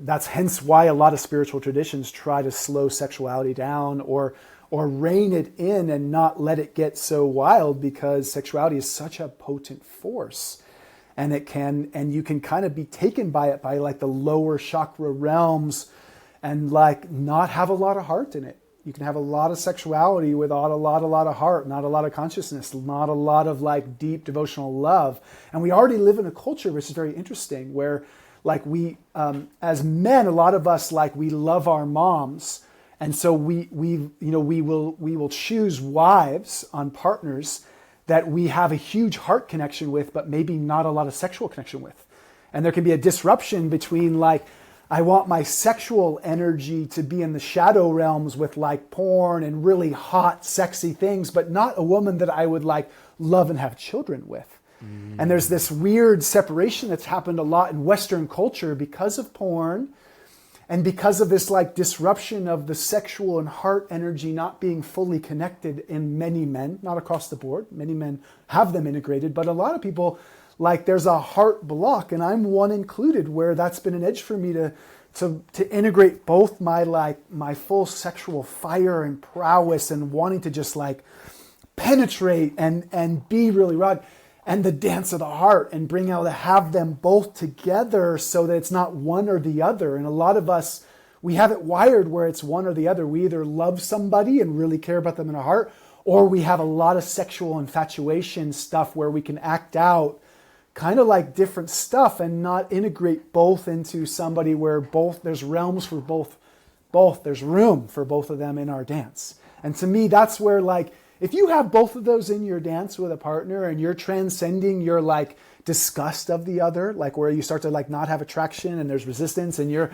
that's hence why a lot of spiritual traditions try to slow sexuality down or rein it in and not let it get so wild, because sexuality is such a potent force. and you can kind of be taken by it, by like the lower chakra realms, and like not have a lot of heart in it. You can have a lot of sexuality without a lot of heart, not a lot of consciousness, not a lot of like deep devotional love. And we already live in a culture, which is very interesting, where like we, as men, a lot of us, like we love our moms. And so we will choose wives on partners that we have a huge heart connection with, but maybe not a lot of sexual connection with. And there can be a disruption between like, I want my sexual energy to be in the shadow realms with like porn and really hot, sexy things, but not a woman that I would like love and have children with. And there's this weird separation that's happened a lot in Western culture because of porn and because of this like disruption of the sexual and heart energy not being fully connected in many men, not across the board. Many men have them integrated, but a lot of people, like there's a heart block, and I'm one included, where that's been an edge for me to integrate both my full sexual fire and prowess and wanting to just like penetrate and be really raw, and the dance of the heart, and bring out to have them both together so that it's not one or the other. And a lot of us, we have it wired where it's one or the other. We either love somebody and really care about them in our heart, or we have a lot of sexual infatuation stuff where we can act out kind of like different stuff and not integrate both into somebody where both there's realms for both there's room for both of them in our dance. And to me, that's where like, if you have both of those in your dance with a partner and you're transcending your like disgust of the other, like where you start to like not have attraction and there's resistance and you're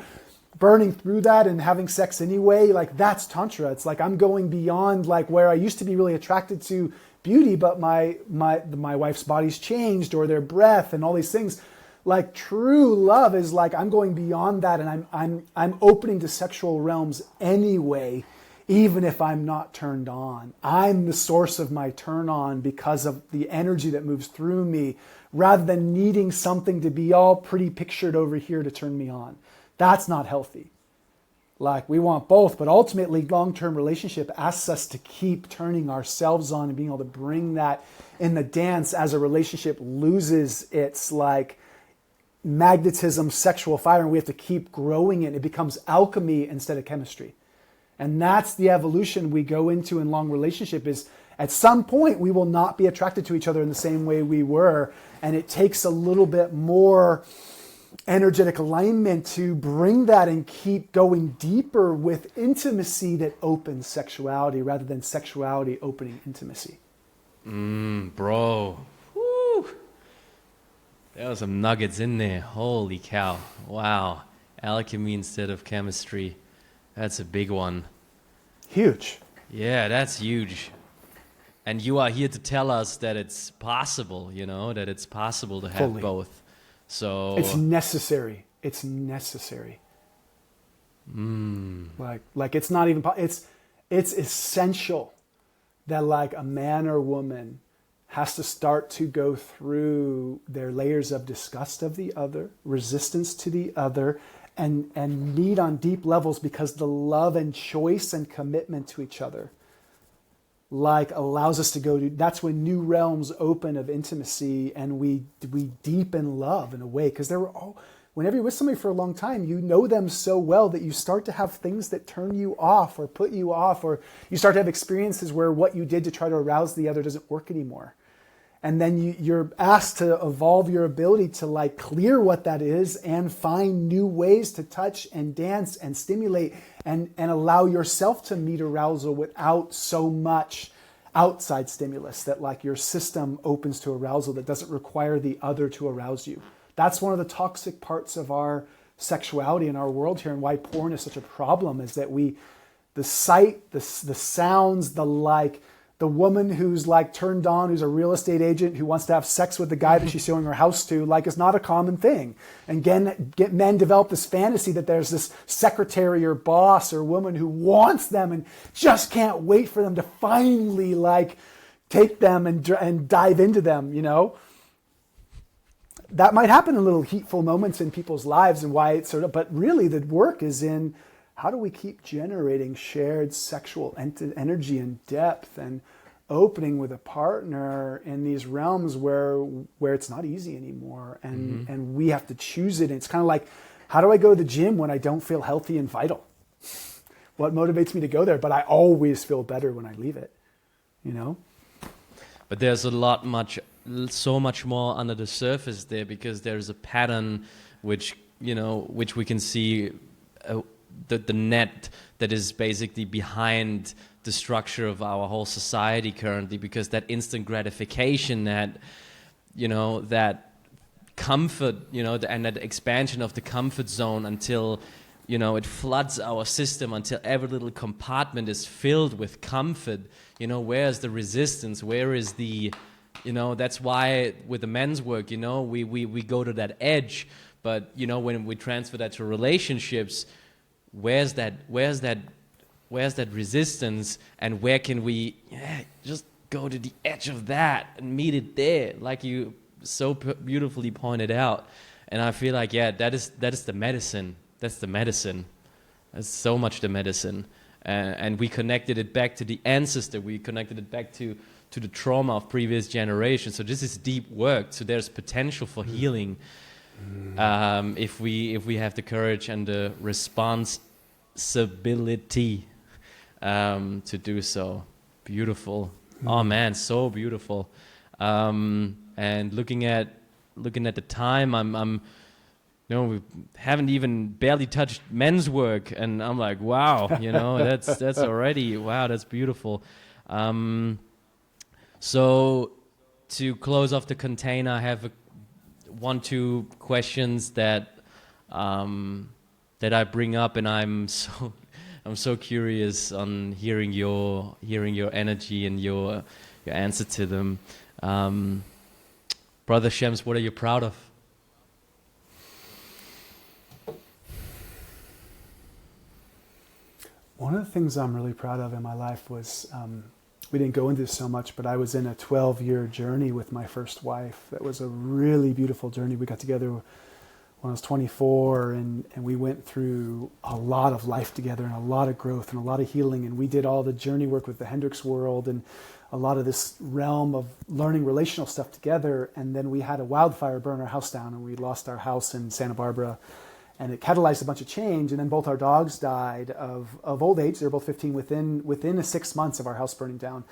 burning through that and having sex anyway, like that's tantra. It's like I'm going beyond like where I used to be really attracted to beauty, but my wife's body's changed, or their breath and all these things. Like true love is like I'm going beyond that, and I'm opening to sexual realms anyway, even if I'm not turned on. I'm the source of my turn on because of the energy that moves through me, rather than needing something to be all pretty pictured over here to turn me on. That's not healthy. Like we want both, but ultimately long-term relationship asks us to keep turning ourselves on and being able to bring that in the dance as a relationship loses its like magnetism, sexual fire, and we have to keep growing it. It becomes alchemy instead of chemistry. And that's the evolution we go into in long relationship, is at some point we will not be attracted to each other in the same way we were. And it takes a little bit more energetic alignment to bring that and keep going deeper with intimacy that opens sexuality rather than sexuality opening intimacy. Bro. Woo. There was some nuggets in there. Holy cow. Wow. Alchemy instead of chemistry. That's a big one. Huge. Yeah, that's huge. And you are here to tell us that it's possible, you know, that it's possible to have Fully. both. So it's necessary. It's necessary. Like it's not even, it's essential that like a man or woman has to start to go through their layers of disgust of the other, resistance to the other, and meet on deep levels, because the love and choice and commitment to each other like allows us to go to, that's when new realms open of intimacy, and we deepen love in a way, because whenever you're with somebody for a long time, you know them so well that you start to have things that turn you off or put you off, or you start to have experiences where what you did to try to arouse the other doesn't work anymore. And then you're asked to evolve your ability to like clear what that is and find new ways to touch and dance and stimulate and allow yourself to meet arousal without so much outside stimulus, that like your system opens to arousal that doesn't require the other to arouse you. That's one of the toxic parts of our sexuality in our world here, and why porn is such a problem, is that the sight, the sounds, the woman who's like turned on, who's a real estate agent who wants to have sex with the guy that she's showing her house to, like is not a common thing. And men develop this fantasy that there's this secretary or boss or woman who wants them and just can't wait for them to finally like take them and dive into them, you know? That might happen in little heatful moments in people's lives, and why it's but really the work is in, how do we keep generating shared sexual energy and depth and opening with a partner in these realms where it's not easy anymore, and we have to choose it. And it's kind of like, how do I go to the gym when I don't feel healthy and vital? What motivates me to go there? But I always feel better when I leave it, you know? But there's so much more under the surface there, because there's a pattern which we can see, the net that is basically behind the structure of our whole society currently, because that instant gratification, that comfort, and that expansion of the comfort zone until it floods our system, until every little compartment is filled with comfort. Where's the resistance? Where is the, that's why with the men's work, we go to that edge. But, when we transfer that to relationships, where's that resistance, and where can we just go to the edge of that and meet it there, like you so beautifully pointed out. And I feel like, that is the medicine. That's the medicine. That's so much the medicine. And we connected it back to the ancestor. We connected it back to the trauma of previous generations. So this is deep work. So there's potential for healing if we have the courage and the responsibility to do so. Beautiful. Oh man, so beautiful. And looking at the time, we haven't even barely touched men's work, and I'm like, wow, that's already, wow, that's beautiful. So to close off the container, I have 1-2 questions that I bring up, and I'm so curious on hearing your energy and your answer to them. Brother Shems, what are you proud of? One of the things I'm really proud of in my life was, we didn't go into this so much, but I was in a 12-year journey with my first wife. That was a really beautiful journey. We got together when I was 24, and we went through a lot of life together, and a lot of growth and a lot of healing. And we did all the journey work with the Hendrix world and a lot of this realm of learning relational stuff together. And then we had a wildfire burn our house down, and we lost our house in Santa Barbara. And it catalyzed a bunch of change, and then both our dogs died of old age. They were both 15 within 6 months of our house burning down.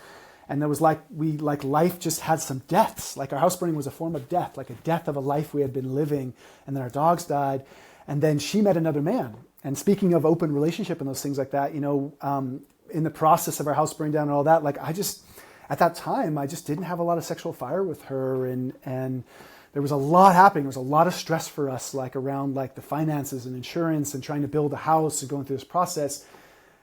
And there was life just had some deaths. Like our house burning was a form of death, like a death of a life we had been living. And then our dogs died, and then she met another man. And speaking of open relationship and those things like that, in the process of our house burning down and all that, at that time, I just didn't have a lot of sexual fire with her, and there was a lot happening. There was a lot of stress for us, around the finances and insurance and trying to build a house and going through this process.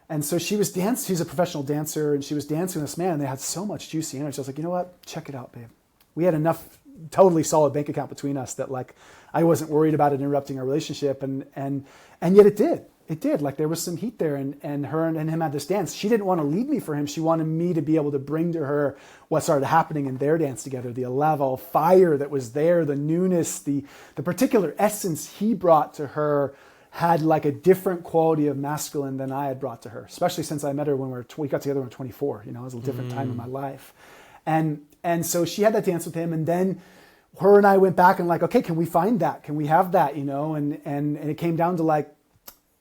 And so she was she's a professional dancer, and she was dancing with this man, and they had so much juicy energy. I was like, you know what? Check it out, babe. We had enough totally solid bank account between us that I wasn't worried about it interrupting our relationship. And yet it did. It did. There was some heat there, and her and him had this dance. She didn't want to leave me for him. She wanted me to be able to bring to her what started happening in their dance together, the level fire that was there, the newness, the particular essence he brought to her had a different quality of masculine than I had brought to her, especially since I met her when we got together when we were 24. It was a different time in my life. And so she had that dance with him, and then her and I went back and okay, can we find that? Can we have that? And it came down to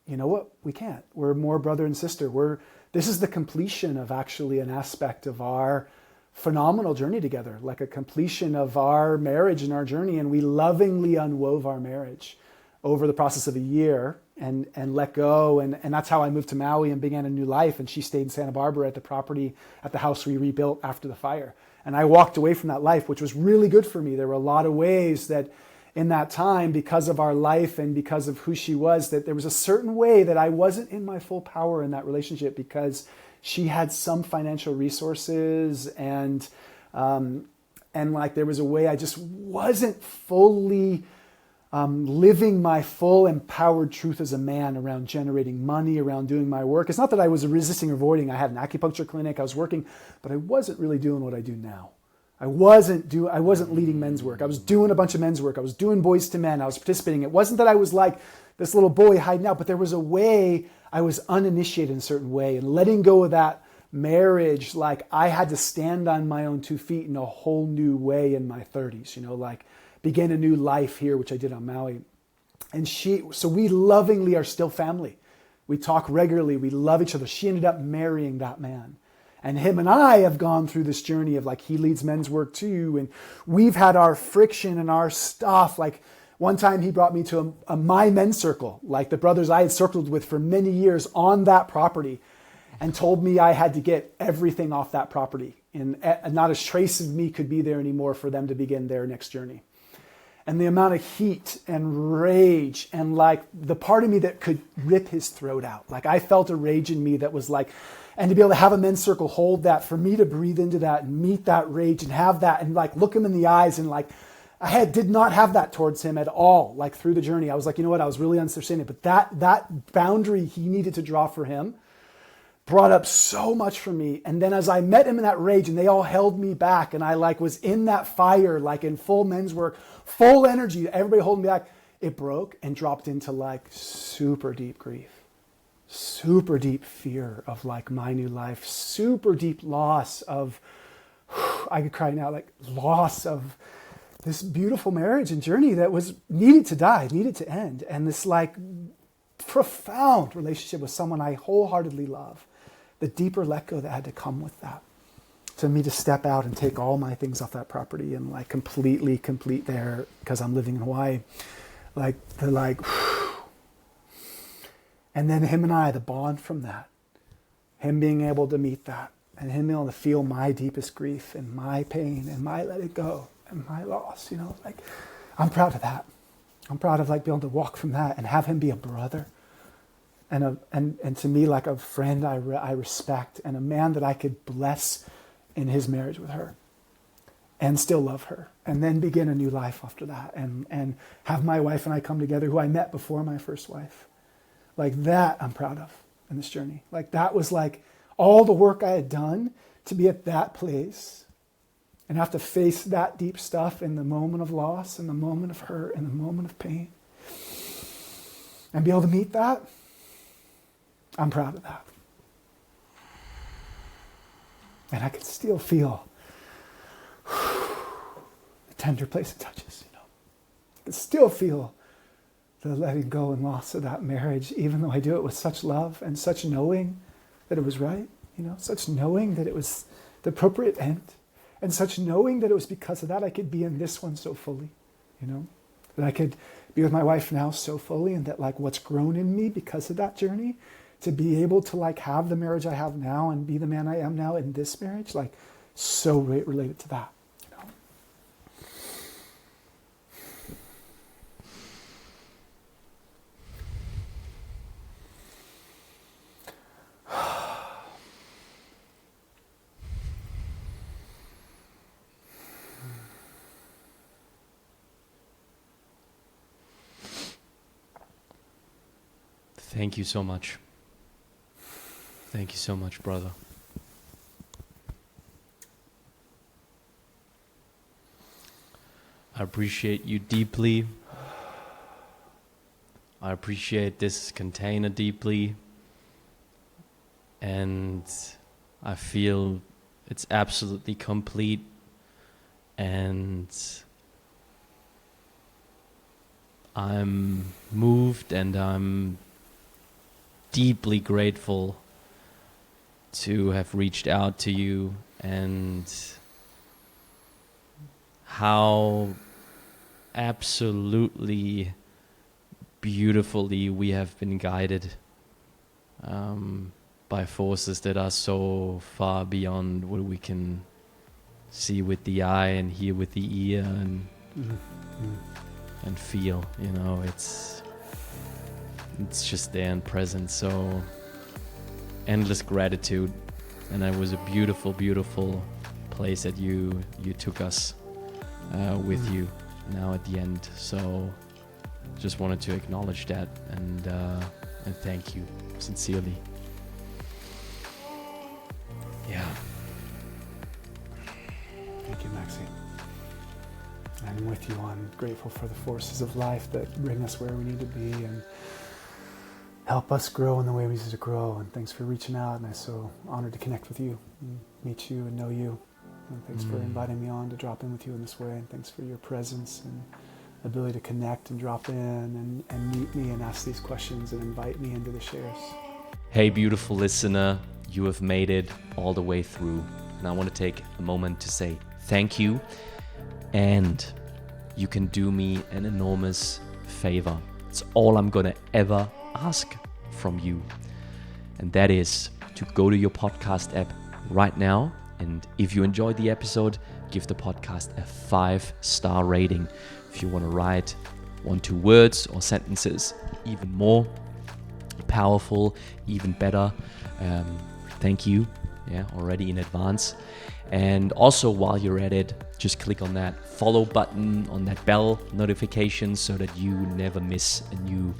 you know what? We can't. We're more brother and sister. This is the completion of actually an aspect of our phenomenal journey together, a completion of our marriage and our journey. And we lovingly unwove our marriage over the process of a year and let go. And that's how I moved to Maui and began a new life. And she stayed in Santa Barbara at the house we rebuilt after the fire. And I walked away from that life, which was really good for me. There were a lot of ways that in that time, because of our life and because of who she was, that there was a certain way that I wasn't in my full power in that relationship, because she had some financial resources and there was a way I just wasn't fully living my full empowered truth as a man around generating money, around doing my work. It's not that I was resisting or avoiding. I had an acupuncture clinic, I was working, but I wasn't really doing what I do now. I wasn't leading men's work. I was doing a bunch of men's work. I was doing boys to men. I was participating. It wasn't that I was this little boy hiding out, but there was a way I was uninitiated in a certain way, and letting go of that marriage, like I had to stand on my own 2 feet in a whole new way in my 30s, like begin a new life here, which I did on Maui. And so we lovingly are still family. We talk regularly. We love each other. She ended up marrying that man. And him and I have gone through this journey of like, he leads men's work too. And we've had our friction and our stuff. Like one time he brought me to a my men's circle, like the brothers I had circled with for many years on that property, and told me I had to get everything off that property. And not a trace of me could be there anymore for them to begin their next journey. And the amount of heat and rage and like the part of me that could rip his throat out. Like I felt a rage in me that was like, and to be able to have a men's circle hold that, for me to breathe into that and meet that rage and have that and like look him in the eyes, and like did not have that towards him at all. Like through the journey, I was like, you know what, I was really understanding. But that boundary he needed to draw for him brought up so much for me. And then as I met him in that rage and they all held me back and I like was in that fire, like in full men's work, full energy, everybody holding me back, it broke and dropped into like super deep grief, super deep fear of like my new life, super deep loss of, I could cry now, like loss of this beautiful marriage and journey that was needed to die, needed to end. And this like profound relationship with someone I wholeheartedly love, the deeper let go that had to come with that. To me to step out and take all my things off that property and like completely complete there, because I'm living in Hawaii, like the like, and then him and I, the bond from that, him being able to meet that and him being able to feel my deepest grief and my pain and my let it go and my loss, like I'm proud of that. I'm proud of like being able to walk from that and have him be a brother and to me like a friend I respect, and a man that I could bless in his marriage with her and still love her, and then begin a new life after that, and have my wife and I come together, who I met before my first wife. Like that I'm proud of in this journey. Like that was like all the work I had done to be at that place and have to face that deep stuff in the moment of loss, in the moment of hurt, in the moment of pain, and be able to meet that. I'm proud of that. And I can still feel the tender place it touches, I can still feel the letting go and loss of that marriage, even though I do it with such love and such knowing that it was right, such knowing that it was the appropriate end, and such knowing that it was because of that I could be in this one so fully, that I could be with my wife now so fully, and that like what's grown in me because of that journey, to be able to like have the marriage I have now and be the man I am now in this marriage, like so related to that. Thank you so much. Thank you so much, brother. I appreciate you deeply. I appreciate this container deeply. And I feel it's absolutely complete. And I'm moved and I'm deeply grateful to have reached out to you, and how absolutely beautifully we have been guided by forces that are so far beyond what we can see with the eye and hear with the ear and feel. It's just there and present. So endless gratitude, and it was a beautiful, beautiful place that you took us with you now at the end. So just wanted to acknowledge that and thank you sincerely. Yeah. Thank you, Maxi. I'm with you. I'm grateful for the forces of life that bring us where we need to be, and help us grow in the way we need to grow. And thanks for reaching out. And I'm so honored to connect with you and meet you and know you. And thanks for inviting me on to drop in with you in this way. And thanks for your presence and ability to connect and drop in and meet me and ask these questions and invite me into the shares. Hey, beautiful listener, you have made it all the way through. And I want to take a moment to say thank you. And you can do me an enormous favor. It's all I'm going to ever ask from you. And that is to go to your podcast app right now. And if you enjoyed the episode, give the podcast a 5-star rating. If you want to write 1-2 words or sentences, even more powerful, even better, thank you already in advance. And also while you're at it, just click on that follow button, on that bell notification so that you never miss a new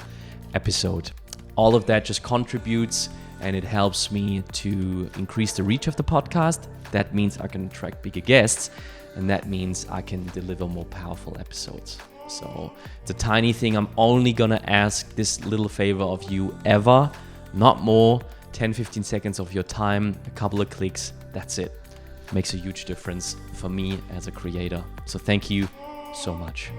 episode. All of that just contributes and it helps me to increase the reach of the podcast. That means I can attract bigger guests, and that means I can deliver more powerful episodes. So it's a tiny thing. I'm only gonna ask this little favor of you ever, not more. 10-15 seconds of your time, a couple of clicks, that's it. Makes a huge difference for me as a creator. So thank you so much.